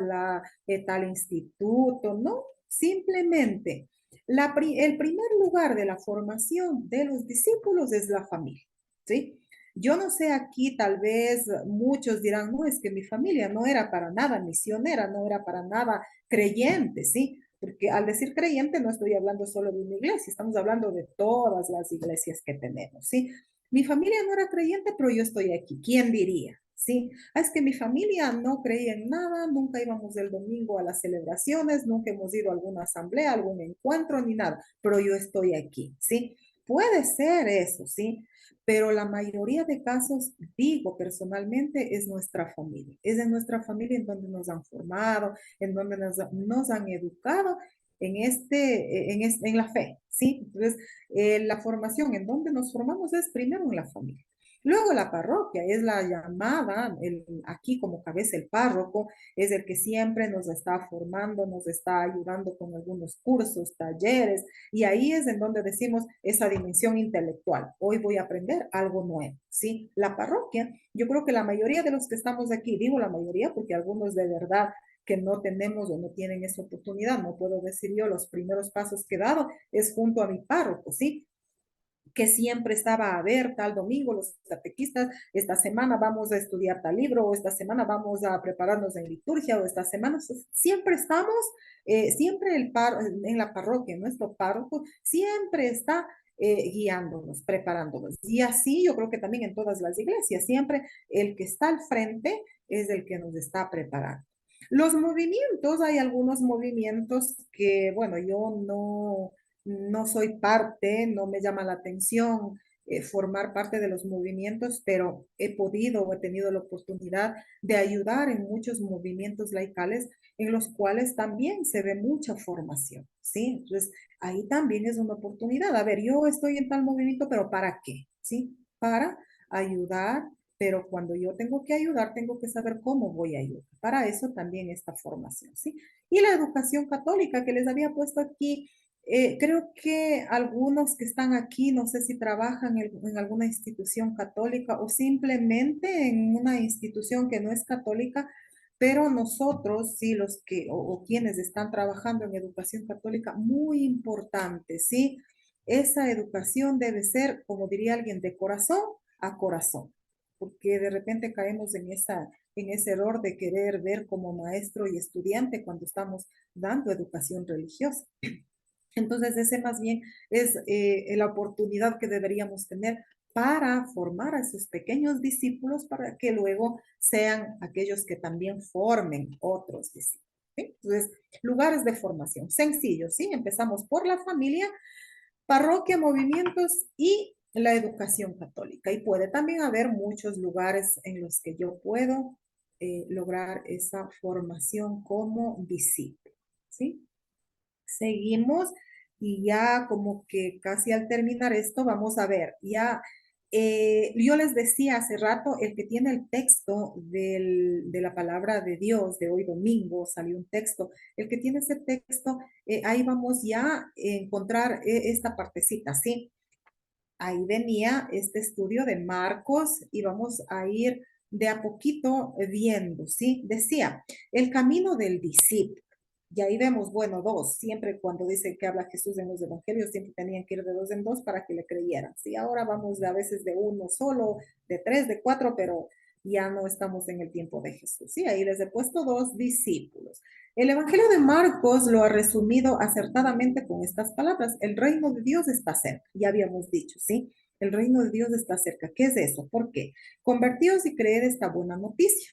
tal instituto, no, simplemente el primer lugar de la formación de los discípulos es la familia, ¿sí? Yo no sé aquí, tal vez muchos dirán, no, es que mi familia no era para nada misionera, no era para nada creyente, ¿sí? Porque al decir creyente no estoy hablando solo de una iglesia, estamos hablando de todas las iglesias que tenemos, ¿sí? Mi familia no era creyente, pero yo estoy aquí. ¿Quién diría? ¿Sí? Es que mi familia no creía en nada, nunca íbamos el domingo a las celebraciones, nunca hemos ido a alguna asamblea, algún encuentro, ni nada, pero yo estoy aquí, ¿sí? Puede ser eso, ¿sí? Pero la mayoría de casos, digo personalmente, es nuestra familia. Es en nuestra familia en donde nos han formado, en donde nos han educado en la fe, ¿sí? Entonces, la formación en donde nos formamos es primero en la familia. Luego la parroquia es la llamada, aquí como cabeza el párroco, es el que siempre nos está formando, nos está ayudando con algunos cursos, talleres, y ahí es en donde decimos esa dimensión intelectual. Hoy voy a aprender algo nuevo, ¿sí? La parroquia, yo creo que la mayoría de los que estamos aquí, digo la mayoría porque algunos de verdad que no tenemos o no tienen esa oportunidad, no puedo decir yo, los primeros pasos que he dado es junto a mi párroco, ¿sí? Que siempre estaba a ver tal domingo los catequistas, esta semana vamos a estudiar tal libro, o esta semana vamos a prepararnos en liturgia, o esta semana siempre estamos, siempre en la parroquia, nuestro párroco siempre está guiándonos, preparándonos. Y así yo creo que también en todas las iglesias, siempre el que está al frente es el que nos está preparando. Los movimientos, hay algunos movimientos que, bueno, yo no soy parte, no me llama la atención formar parte de los movimientos, pero he podido o he tenido la oportunidad de ayudar en muchos movimientos laicales en los cuales también se ve mucha formación, ¿sí? Entonces, ahí también es una oportunidad. A ver, yo estoy en tal movimiento, pero ¿para qué? ¿Sí? Para ayudar, pero cuando yo tengo que ayudar, tengo que saber cómo voy a ayudar. Para eso también esta formación, ¿sí? Y la educación católica que les había puesto aquí, creo que algunos que están aquí, no sé si trabajan en alguna institución católica o simplemente en una institución que no es católica, pero nosotros, sí, los que o quienes están trabajando en educación católica, muy importante, ¿sí? Esa educación debe ser, como diría alguien, de corazón a corazón, porque de repente caemos en ese error de querer ver como maestro y estudiante cuando estamos dando educación religiosa. Entonces, ese más bien es la oportunidad que deberíamos tener para formar a esos pequeños discípulos para que luego sean aquellos que también formen otros discípulos. ¿Sí? Entonces, lugares de formación, sencillos, ¿sí? Empezamos por la familia, parroquia, movimientos y la educación católica. Y puede también haber muchos lugares en los que yo puedo lograr esa formación como discípulo, ¿sí? Seguimos y ya como que casi al terminar esto, vamos a ver, ya yo les decía hace rato, el que tiene el texto de la palabra de Dios de hoy domingo, salió un texto, el que tiene ese texto, ahí vamos ya a encontrar esta partecita, ¿sí? Ahí venía este estudio de Marcos y vamos a ir de a poquito viendo, ¿sí? Decía, el camino del discípulo. Y ahí vemos, bueno, dos, siempre cuando dice que habla Jesús en los evangelios, siempre tenían que ir de dos en dos para que le creyeran. Sí, ahora vamos a veces de uno solo, de tres, de cuatro, pero ya no estamos en el tiempo de Jesús. Sí, ahí les he puesto dos discípulos. El Evangelio de Marcos lo ha resumido acertadamente con estas palabras: el reino de Dios está cerca, ya habíamos dicho, ¿sí? El reino de Dios está cerca. ¿Qué es eso? ¿Por qué? Convertidos y creer esta buena noticia.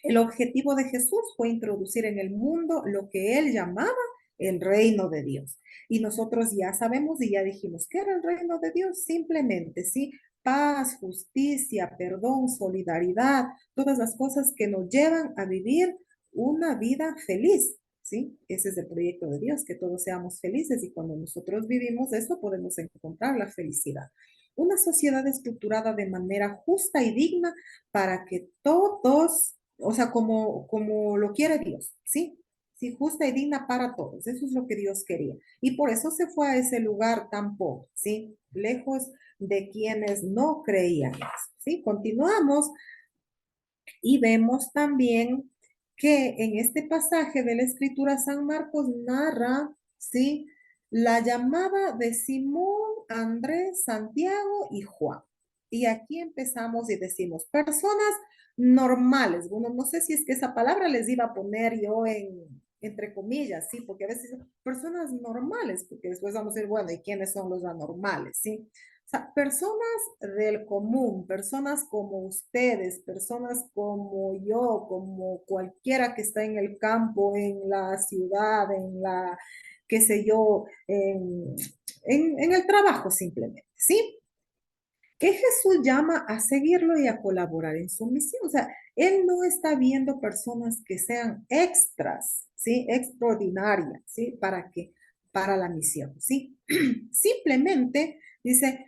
El objetivo de Jesús fue introducir en el mundo lo que él llamaba el reino de Dios. Y nosotros ya sabemos y ya dijimos que era el reino de Dios, simplemente, ¿sí? Paz, justicia, perdón, solidaridad, todas las cosas que nos llevan a vivir una vida feliz, ¿sí? Ese es el proyecto de Dios, que todos seamos felices, y cuando nosotros vivimos eso podemos encontrar la felicidad. Una sociedad estructurada de manera justa y digna para que todos, o sea, como lo quiere Dios, ¿sí? Sí, justa y digna para todos. Eso es lo que Dios quería. Y por eso se fue a ese lugar tan pobre, ¿sí? Lejos de quienes no creían eso, ¿sí? Continuamos y vemos también que en este pasaje de la Escritura San Marcos narra, ¿sí? La llamada de Simón, Andrés, Santiago y Juan. Y aquí empezamos y decimos, personas normales. Bueno, no sé si es que esa palabra les iba a poner yo entre comillas, ¿sí? Porque a veces personas normales, porque después vamos a decir, bueno, ¿y quiénes son los anormales, sí? O sea, personas del común, personas como ustedes, personas como yo, como cualquiera que está en el campo, en la ciudad, en la, qué sé yo, en el trabajo simplemente, ¿sí? Que Jesús llama a seguirlo y a colaborar en su misión. O sea, Él no está viendo personas que sean extras, ¿sí? Extraordinarias, ¿sí? ¿Para qué? Para la misión, ¿sí? Simplemente dice,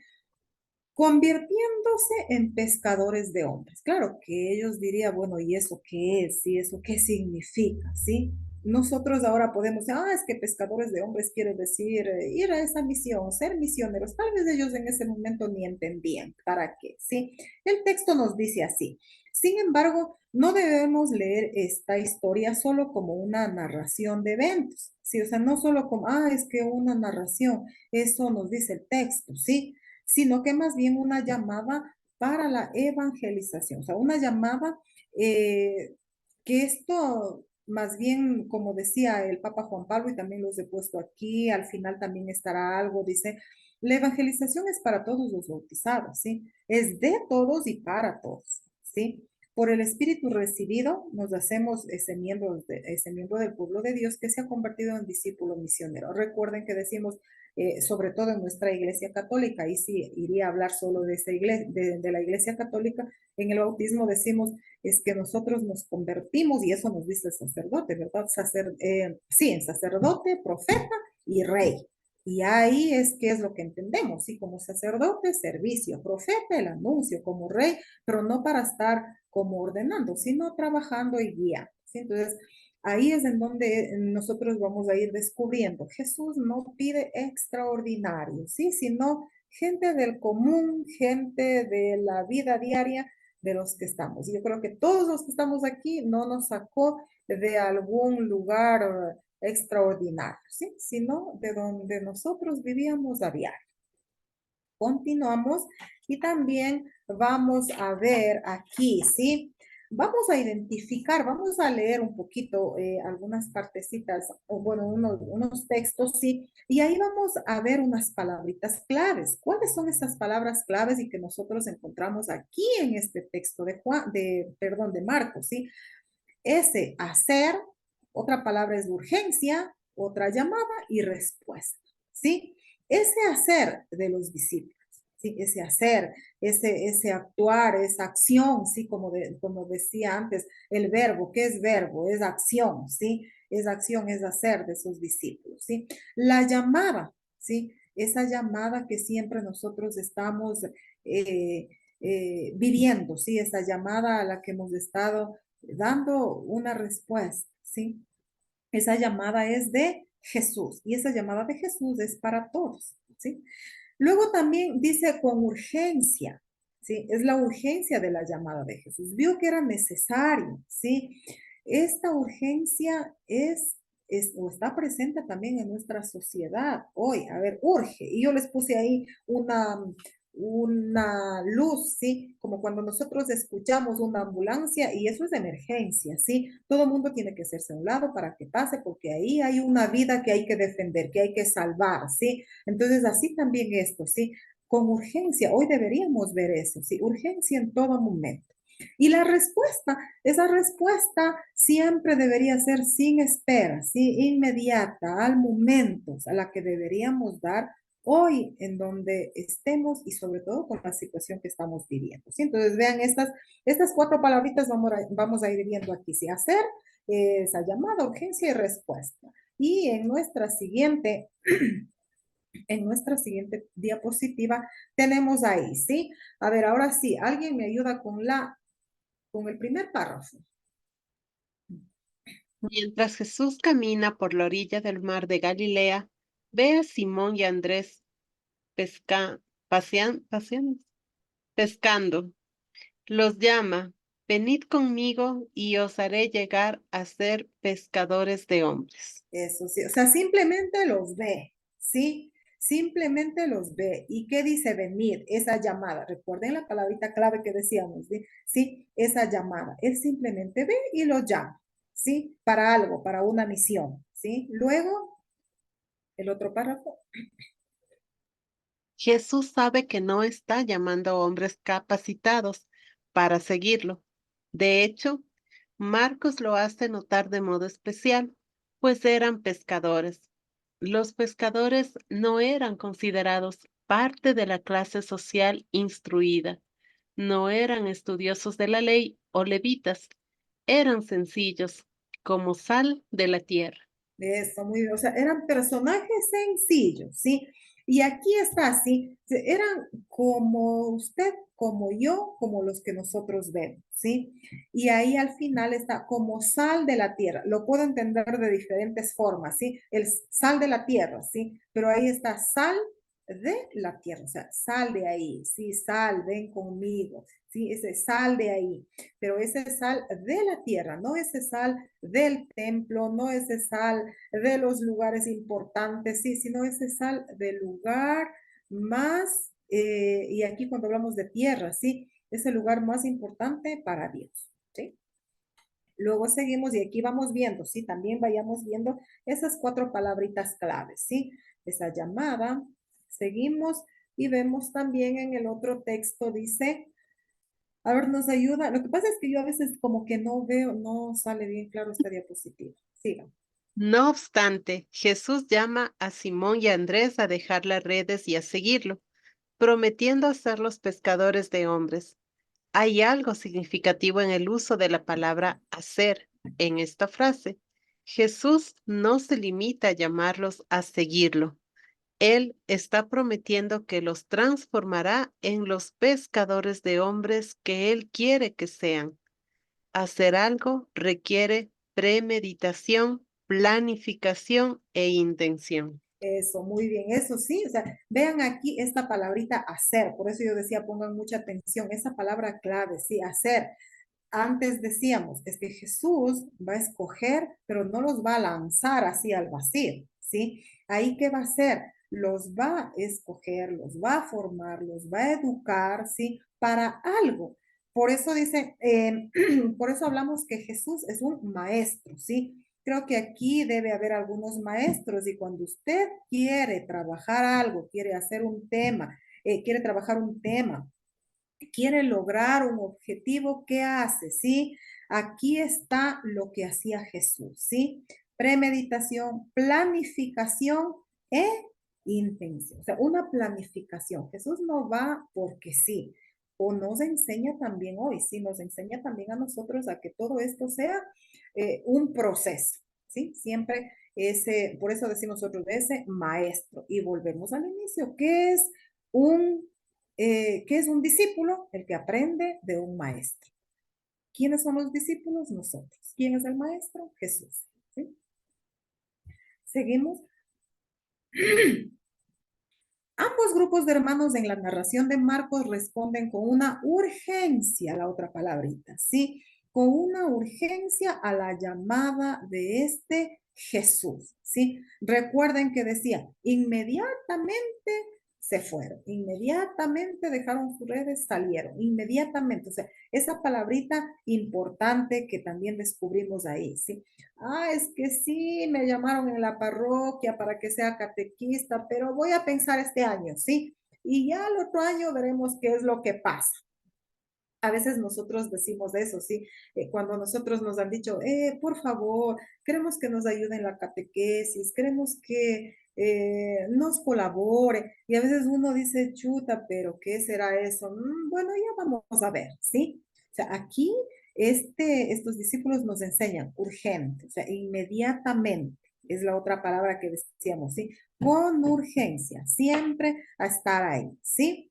convirtiéndose en pescadores de hombres. Claro que ellos dirían, bueno, ¿y eso qué es? ¿Y eso qué significa? ¿Sí? Nosotros ahora podemos decir, es que pescadores de hombres quiere decir ir a esa misión, ser misioneros. Tal vez ellos en ese momento ni entendían para qué, ¿sí? El texto nos dice así. Sin embargo, no debemos leer esta historia solo como una narración de eventos, ¿sí? O sea, no solo como, es que una narración, eso nos dice el texto, ¿sí? Sino que más bien una llamada para la evangelización, o sea, una llamada que esto más bien, como decía el Papa Juan Pablo, y también los he puesto aquí, al final también estará algo, dice, la evangelización es para todos los bautizados, ¿sí? Es de todos y para todos, ¿sí? Por el Espíritu recibido nos hacemos ese miembro del pueblo de Dios que se ha convertido en discípulo misionero. Recuerden que decimos, sobre todo en nuestra iglesia católica, y sí iría a hablar solo de, esa iglesia, de la iglesia católica, en el bautismo decimos, es que nosotros nos convertimos, y eso nos dice el sacerdote, ¿verdad? Sí, en sacerdote, profeta y rey. Y ahí es que es lo que entendemos, ¿sí? Como sacerdote, servicio, profeta, el anuncio, como rey, pero no para estar como ordenando, sino trabajando y guiando, ¿sí? Entonces, ahí es en donde nosotros vamos a ir descubriendo. Jesús no pide extraordinario, ¿sí? Sino gente del común, gente de la vida diaria de los que estamos. Y yo creo que todos los que estamos aquí no nos sacó de algún lugar extraordinario, ¿sí? Sino de donde nosotros vivíamos a diario. Continuamos y también vamos a ver aquí, ¿sí? Vamos a identificar, vamos a leer un poquito algunas partecitas, o bueno, unos textos, ¿sí? Y ahí vamos a ver unas palabritas claves. ¿Cuáles son esas palabras claves y que nosotros encontramos aquí en este texto de Marcos, ¿sí? Ese hacer, otra palabra es urgencia, otra llamada y respuesta, ¿sí? Ese hacer de los discípulos, ¿sí? Ese hacer, ese actuar, esa acción, ¿sí? Como decía antes, el verbo, ¿qué es verbo? Es acción, ¿sí? Es acción, es hacer de esos discípulos, ¿sí? La llamada, ¿sí? Esa llamada que siempre nosotros estamos viviendo, ¿sí? Esa llamada a la que hemos estado dando una respuesta, ¿sí? Esa llamada es de Jesús y esa llamada de Jesús es para todos, ¿sí? Luego también dice con urgencia, ¿sí? Es la urgencia de la llamada de Jesús. Vio que era necesario, ¿sí? Esta urgencia es o está presente también en nuestra sociedad hoy. A ver, urge. Y yo les puse ahí una luz, ¿sí? Como cuando nosotros escuchamos una ambulancia y eso es de emergencia, ¿sí? Todo el mundo tiene que hacerse a un lado para que pase porque ahí hay una vida que hay que defender, que hay que salvar, ¿sí? Entonces, así también esto, ¿sí? Con urgencia, hoy deberíamos ver eso, ¿sí? Urgencia en todo momento. Y la respuesta, esa respuesta siempre debería ser sin espera, ¿sí? Inmediata, al momento, a la que deberíamos dar hoy en donde estemos y sobre todo con la situación que estamos viviendo. ¿Sí? Entonces vean estas 4 palabritas vamos a ir viendo aquí. ¿Sí? Hacer esa llamada, urgencia y respuesta. Y en nuestra siguiente diapositiva tenemos ahí, ¿sí? A ver, ahora sí, alguien me ayuda con el primer párrafo. Mientras Jesús camina por la orilla del mar de Galilea, ve a Simón y a Andrés pescando. Los llama, venid conmigo y os haré llegar a ser pescadores de hombres. Eso sí, o sea, simplemente los ve, ¿sí? Simplemente los ve. ¿Y qué dice venir? Esa llamada. Recuerden la palabrita clave que decíamos, ¿sí? ¿Sí? Esa llamada. Él simplemente ve y los llama, ¿sí? Para algo, para una misión, ¿sí? Luego, el otro párrafo. Jesús sabe que no está llamando a hombres capacitados para seguirlo. De hecho, Marcos lo hace notar de modo especial, pues eran pescadores. Los pescadores no eran considerados parte de la clase social instruida, no eran estudiosos de la ley o levitas, eran sencillos, como sal de la tierra. Eso, muy bien. O sea, eran personajes sencillos, ¿sí? Y aquí está, ¿sí? Eran como usted, como yo, como los que nosotros vemos, ¿sí? Y ahí al final está como sal de la tierra. Lo puedo entender de diferentes formas, ¿sí? El sal de la tierra, ¿sí? Pero ahí está sal de la tierra, o sea, sal de ahí, sí, sal, ven conmigo, sí, ese sal de ahí, pero ese sal de la tierra, no ese sal del templo, no ese sal de los lugares importantes, sí, sino ese sal del lugar más, y aquí cuando hablamos de tierra, sí, es el lugar más importante para Dios, sí. Luego seguimos y aquí vamos viendo, ¿sí? También vayamos viendo esas 4 palabritas claves, ¿sí? Esa llamada, seguimos y vemos también en el otro texto, dice, a ver, nos ayuda. Lo que pasa es que yo a veces como que no veo, no sale bien claro esta diapositiva. Sigan. No obstante, Jesús llama a Simón y a Andrés a dejar las redes y a seguirlo, prometiendo hacerlos pescadores de hombres. Hay algo significativo en el uso de la palabra hacer en esta frase. Jesús no se limita a llamarlos a seguirlo. Él está prometiendo que los transformará en los pescadores de hombres que Él quiere que sean. Hacer algo requiere premeditación, planificación e intención. Eso, muy bien, eso sí, o sea, vean aquí esta palabrita hacer, por eso yo decía pongan mucha atención, esa palabra clave, sí, hacer. Antes decíamos, es que Jesús va a escoger, pero no los va a lanzar así al vacío, ¿sí? Ahí qué va a hacer, los va a escoger, los va a formar, los va a educar, ¿sí? Para algo. Por eso dice, por eso hablamos que Jesús es un maestro, ¿sí? Creo que aquí debe haber algunos maestros y cuando usted quiere trabajar algo, quiere hacer un tema, quiere trabajar un tema, quiere lograr un objetivo, ¿qué hace? ¿Sí? Aquí está lo que hacía Jesús, ¿sí? Premeditación, planificación e intención. O sea, una planificación. Jesús no va porque sí. O nos enseña también hoy, sí, nos enseña también a nosotros a que todo esto sea un proceso, ¿sí? Siempre ese, por eso decimos nosotros de ese maestro. Y volvemos al inicio, ¿qué es un discípulo? El que aprende de un maestro. ¿Quiénes son los discípulos? Nosotros. ¿Quién es el maestro? Jesús. ¿Sí? Seguimos. Ambos grupos de hermanos en la narración de Marcos responden con una urgencia, la otra palabrita, ¿sí? con una urgencia a la llamada de este Jesús, ¿sí? Recuerden que decía, inmediatamente se fueron, inmediatamente dejaron sus redes, salieron, inmediatamente, o sea, esa palabrita importante que también descubrimos ahí, ¿sí? Ah, es que sí, me llamaron en la parroquia para que sea catequista, pero voy a pensar este año, ¿sí? Y ya el otro año veremos qué es lo que pasa. A veces nosotros decimos eso, ¿sí? Cuando nosotros nos han dicho, por favor, queremos que nos ayuden en la catequesis, queremos que nos colabore. Y a veces uno dice, chuta, pero ¿qué será eso? Bueno, ya vamos a ver, ¿sí? O sea, aquí estos discípulos nos enseñan urgente, o sea, inmediatamente. Es la otra palabra que decíamos, ¿sí? Con urgencia, siempre a estar ahí, ¿sí?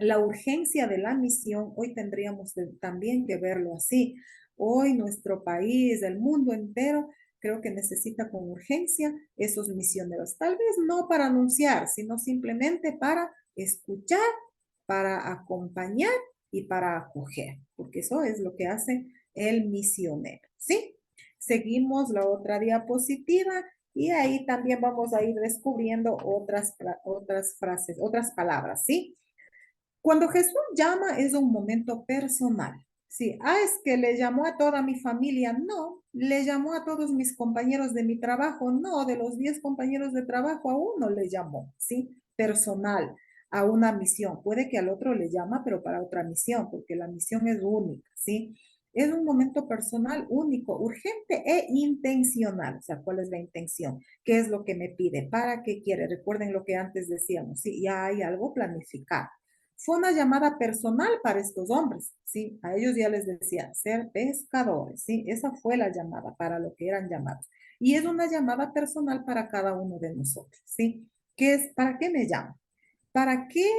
La urgencia de la misión, hoy tendríamos también que verlo así. Hoy nuestro país, el mundo entero, creo que necesita con urgencia esos misioneros. Tal vez no para anunciar, sino simplemente para escuchar, para acompañar y para acoger, porque eso es lo que hace el misionero, ¿sí? Seguimos la otra diapositiva y ahí también vamos a ir descubriendo otras frases, otras palabras, ¿sí? Cuando Jesús llama es un momento personal. Sí, es que le llamó a toda mi familia. No, le llamó a todos mis compañeros de mi trabajo. No, de los 10 compañeros de trabajo a uno le llamó, ¿sí? Personal, a una misión. Puede que al otro le llama, pero para otra misión, porque la misión es única, ¿sí? Es un momento personal único, urgente e intencional. O sea, ¿cuál es la intención? ¿Qué es lo que me pide? ¿Para qué quiere? Recuerden lo que antes decíamos, ¿sí? Ya hay algo planificado. Fue una llamada personal para estos hombres, ¿sí? A ellos ya les decía, ser pescadores, ¿sí? Esa fue la llamada para lo que eran llamados. Y es una llamada personal para cada uno de nosotros, ¿sí? ¿Qué es? ¿Para qué me llama? ¿Para qué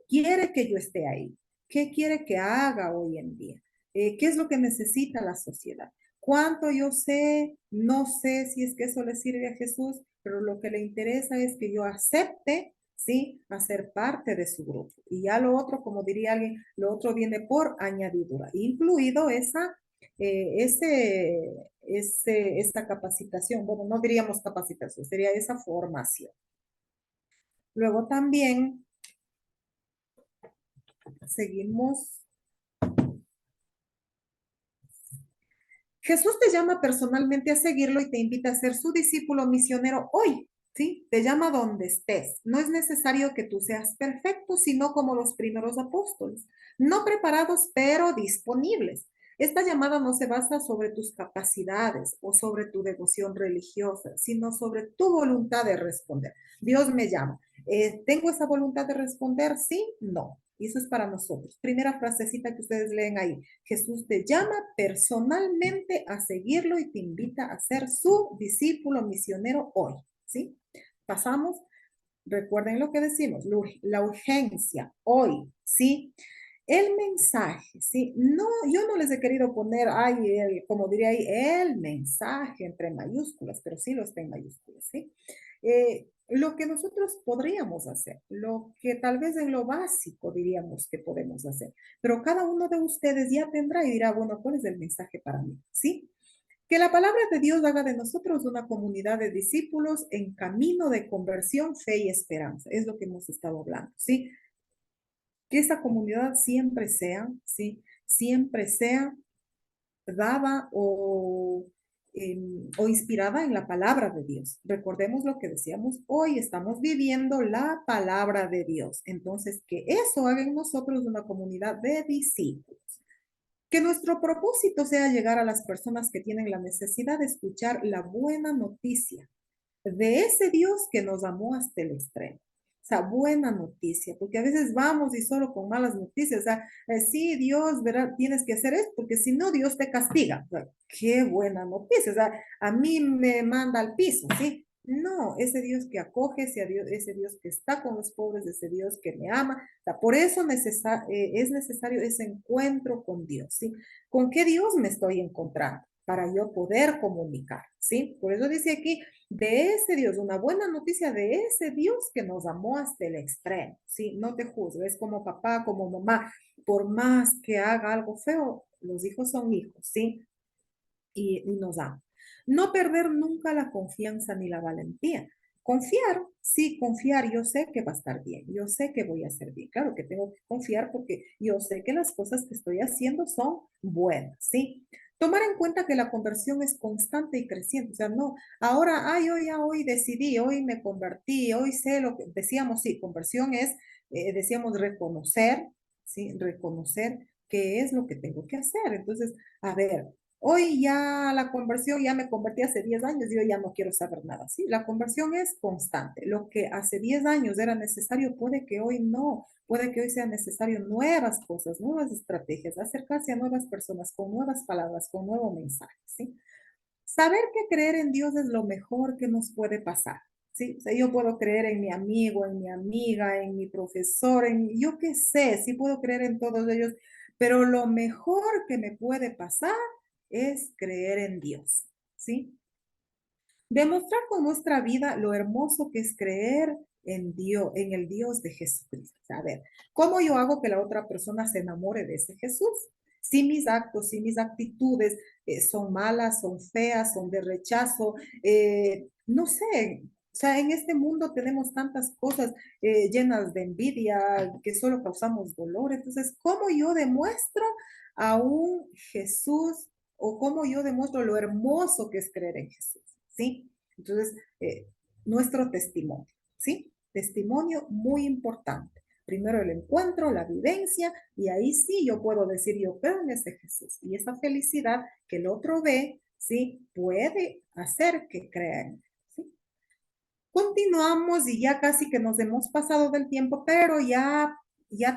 quiere que yo esté ahí? ¿Qué quiere que haga hoy en día? ¿Qué es lo que necesita la sociedad? ¿Cuánto yo sé? No sé si es que eso le sirve a Jesús, pero lo que le interesa es que yo acepte, ¿sí? A ser parte de su grupo. Y ya lo otro, como diría alguien, lo otro viene por añadidura, incluido esta capacitación. Bueno, no diríamos capacitación, sería esa formación. Luego también seguimos. Jesús te llama personalmente a seguirlo y te invita a ser su discípulo misionero hoy, ¿sí? Te llama donde estés. No es necesario que tú seas perfecto, sino como los primeros apóstoles, no preparados, pero disponibles. Esta llamada no se basa sobre tus capacidades o sobre tu devoción religiosa, sino sobre tu voluntad de responder. Dios me llama. ¿Tengo esa voluntad de responder? Sí, no. Y eso es para nosotros. Primera frasecita que ustedes leen ahí. Jesús te llama personalmente a seguirlo y te invita a ser su discípulo misionero hoy, ¿sí? Pasamos, recuerden lo que decimos, la urgencia hoy, ¿sí? El mensaje, ¿sí? No, yo no les he querido poner, como diría ahí, el mensaje entre mayúsculas, pero sí lo está en mayúsculas, ¿sí? Lo que nosotros podríamos hacer, lo que tal vez en lo básico diríamos que podemos hacer, pero cada uno de ustedes ya tendrá y dirá, bueno, ¿cuál es el mensaje para mí? ¿Sí? Que la palabra de Dios haga de nosotros una comunidad de discípulos en camino de conversión, fe y esperanza. Es lo que hemos estado hablando, ¿sí? Que esa comunidad siempre sea, ¿sí? Siempre sea dada o inspirada en la palabra de Dios. Recordemos lo que decíamos hoy, estamos viviendo la palabra de Dios. Entonces, que eso haga en nosotros una comunidad de discípulos. Que nuestro propósito sea llegar a las personas que tienen la necesidad de escuchar la buena noticia de ese Dios que nos amó hasta el extremo. O sea, buena noticia, porque a veces vamos y solo con malas noticias, o sea, sí, Dios, ¿verdad? Tienes que hacer esto, porque si no, Dios te castiga. O sea, qué buena noticia, o sea, a mí me manda al piso, ¿sí? No, ese Dios que acoge, ese Dios que está con los pobres, ese Dios que me ama. O sea, por eso es necesario ese encuentro con Dios, ¿sí? ¿Con qué Dios me estoy encontrando? para yo poder comunicar, ¿sí? Por eso dice aquí, de ese Dios, una buena noticia de ese Dios que nos amó hasta el extremo, ¿sí? No te juzgo, es como papá, como mamá, por más que haga algo feo, los hijos son hijos, ¿sí? Y nos ama. No perder nunca la confianza ni la valentía. Confiar, sí, confiar, yo sé que va a estar bien, yo sé que voy a hacer bien, claro que tengo que confiar porque yo sé que las cosas que estoy haciendo son buenas, ¿sí? Tomar en cuenta que la conversión es constante y creciente, o sea, no, ahora, ay, hoy decidí, hoy me convertí, hoy sé lo que decíamos, sí, conversión es, decíamos, reconocer, ¿sí? Reconocer qué es lo que tengo que hacer. Entonces, a ver, hoy ya la conversión, ya me convertí hace 10 años, yo ya no quiero saber nada, ¿sí? La conversión es constante. Lo que hace 10 años era necesario, puede que hoy no, puede que hoy sea necesario nuevas cosas, nuevas estrategias, acercarse a nuevas personas con nuevas palabras, con nuevo mensaje, ¿sí? Saber que creer en Dios es lo mejor que nos puede pasar, ¿sí? O sea, yo puedo creer en mi amigo, en mi amiga, en mi profesor, en yo qué sé, sí puedo creer en todos ellos, pero lo mejor que me puede pasar es creer en Dios, ¿sí? Demostrar con nuestra vida lo hermoso que es creer en Dios, en el Dios de Jesucristo. A ver, ¿cómo yo hago que la otra persona se enamore de ese Jesús? Si mis actos, si mis actitudes son malas, son feas, son de rechazo, no sé, o sea, en este mundo tenemos tantas cosas llenas de envidia que solo causamos dolor. Entonces, ¿cómo yo demuestro a un Jesús o cómo yo demuestro lo hermoso que es creer en Jesús? ¿Sí? Entonces, nuestro testimonio, ¿sí? Testimonio muy importante. Primero el encuentro, la vivencia, y ahí sí yo puedo decir, yo creo en ese Jesús. Y esa felicidad que el otro ve, ¿sí? Puede hacer que crean, ¿sí? Continuamos y ya casi que nos hemos pasado del tiempo, pero ya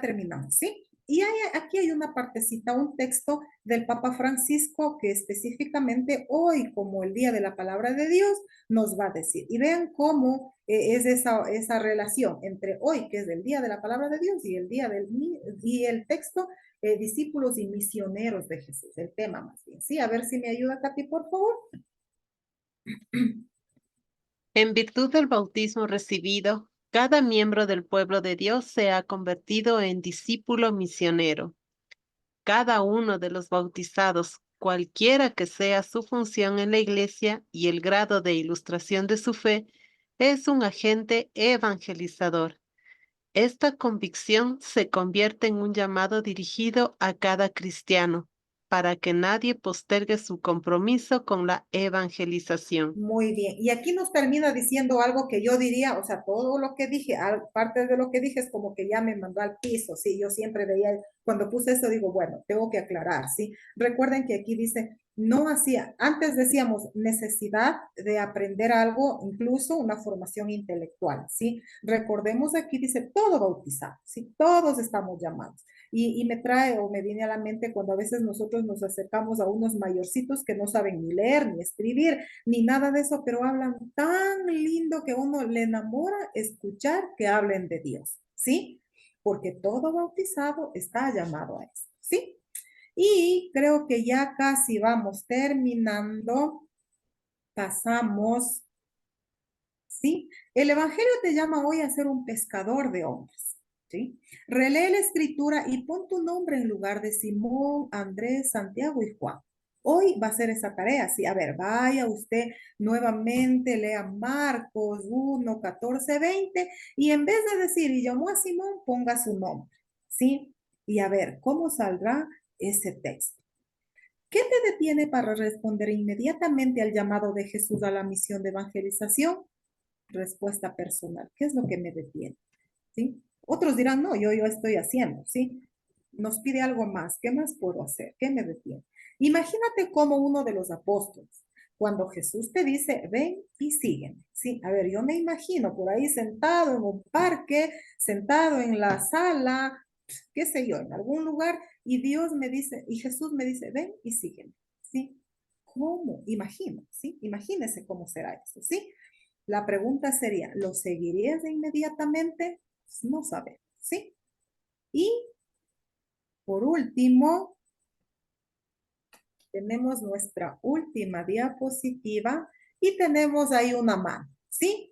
terminamos, ¿sí? Y aquí hay una partecita, un texto del Papa Francisco que específicamente hoy, como el Día de la Palabra de Dios, nos va a decir. Y vean cómo es esa relación entre hoy, que es el Día de la Palabra de Dios, y el día y el texto, discípulos y misioneros de Jesús, el tema más bien. Sí, a ver si me ayuda, Katy, por favor. En virtud del bautismo recibido, cada miembro del pueblo de Dios se ha convertido en discípulo misionero. Cada uno de los bautizados, cualquiera que sea su función en la iglesia y el grado de ilustración de su fe, es un agente evangelizador. Esta convicción se convierte en un llamado dirigido a cada cristiano para que nadie postergue su compromiso con la evangelización. Muy bien. Y aquí nos termina diciendo algo que yo diría, o sea, todo lo que dije, parte de lo que dije es como que ya me mandó al piso, ¿sí? Yo siempre veía, cuando puse eso digo, bueno, tengo que aclarar, ¿sí? Recuerden que aquí dice, no hacía, antes decíamos necesidad de aprender algo, incluso una formación intelectual, ¿sí? Recordemos aquí dice todo bautizado, ¿sí? Todos estamos llamados. Y me trae o me viene a la mente cuando a veces nosotros nos acercamos a unos mayorcitos que no saben ni leer ni escribir ni nada de eso, pero hablan tan lindo que uno le enamora escuchar que hablen de Dios, ¿sí? Porque todo bautizado está llamado a eso, ¿sí? Y creo que ya casi vamos terminando. Pasamos, ¿sí? El Evangelio te llama hoy a ser un pescador de hombres, ¿sí? Relee la escritura y pon tu nombre en lugar de Simón, Andrés, Santiago y Juan. Hoy va a ser esa tarea, sí. A ver, vaya usted nuevamente, lea Marcos 1, 14, 20 y en vez de decir, y llamó a Simón, ponga su nombre, ¿sí? Y a ver, ¿cómo saldrá ese texto? ¿Qué te detiene para responder inmediatamente al llamado de Jesús a la misión de evangelización? Respuesta personal. ¿Qué es lo que me detiene? ¿Sí? Otros dirán, no, yo estoy haciendo, ¿sí? Nos pide algo más. ¿Qué más puedo hacer? ¿Qué me detiene? Imagínate como uno de los apóstoles, cuando Jesús te dice, ven y sígueme, ¿sí? A ver, yo me imagino por ahí sentado en un parque, sentado en la sala, qué sé yo, en algún lugar, y Dios me dice, y Jesús me dice, ven y sígueme, ¿sí? ¿Cómo? Imagino, ¿sí? Imagínese cómo será eso, ¿sí? La pregunta sería, ¿lo seguirías inmediatamente? Pues no sabemos, ¿sí? Y por último, tenemos nuestra última diapositiva y tenemos ahí una mano, ¿sí?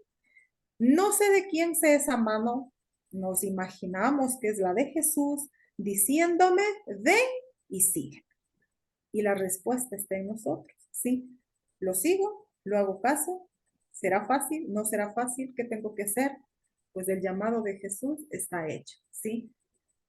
No sé de quién sea esa mano, nos imaginamos que es la de Jesús diciéndome, ven y sigue. Y la respuesta está en nosotros, ¿sí? ¿Lo sigo? ¿Lo hago caso? ¿Será fácil? ¿No será fácil? ¿Qué tengo que hacer? Pues el llamado de Jesús está hecho, ¿sí?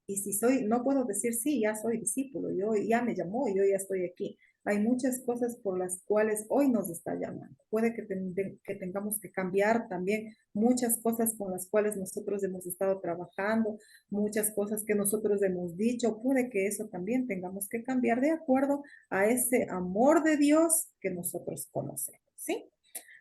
Y si soy, no puedo decir, sí, ya soy discípulo, yo ya me llamó, yo ya estoy aquí. Hay muchas cosas por las cuales hoy nos está llamando. Puede que tengamos que cambiar también muchas cosas con las cuales nosotros hemos estado trabajando, muchas cosas que nosotros hemos dicho. Puede que eso también tengamos que cambiar de acuerdo a ese amor de Dios que nosotros conocemos, ¿sí?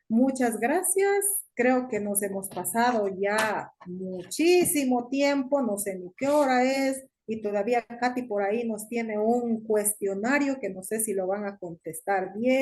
Muchas gracias. Creo que nos hemos pasado ya muchísimo tiempo, no sé ni qué hora es, y todavía Katy por ahí nos tiene un cuestionario que no sé si lo van a contestar bien.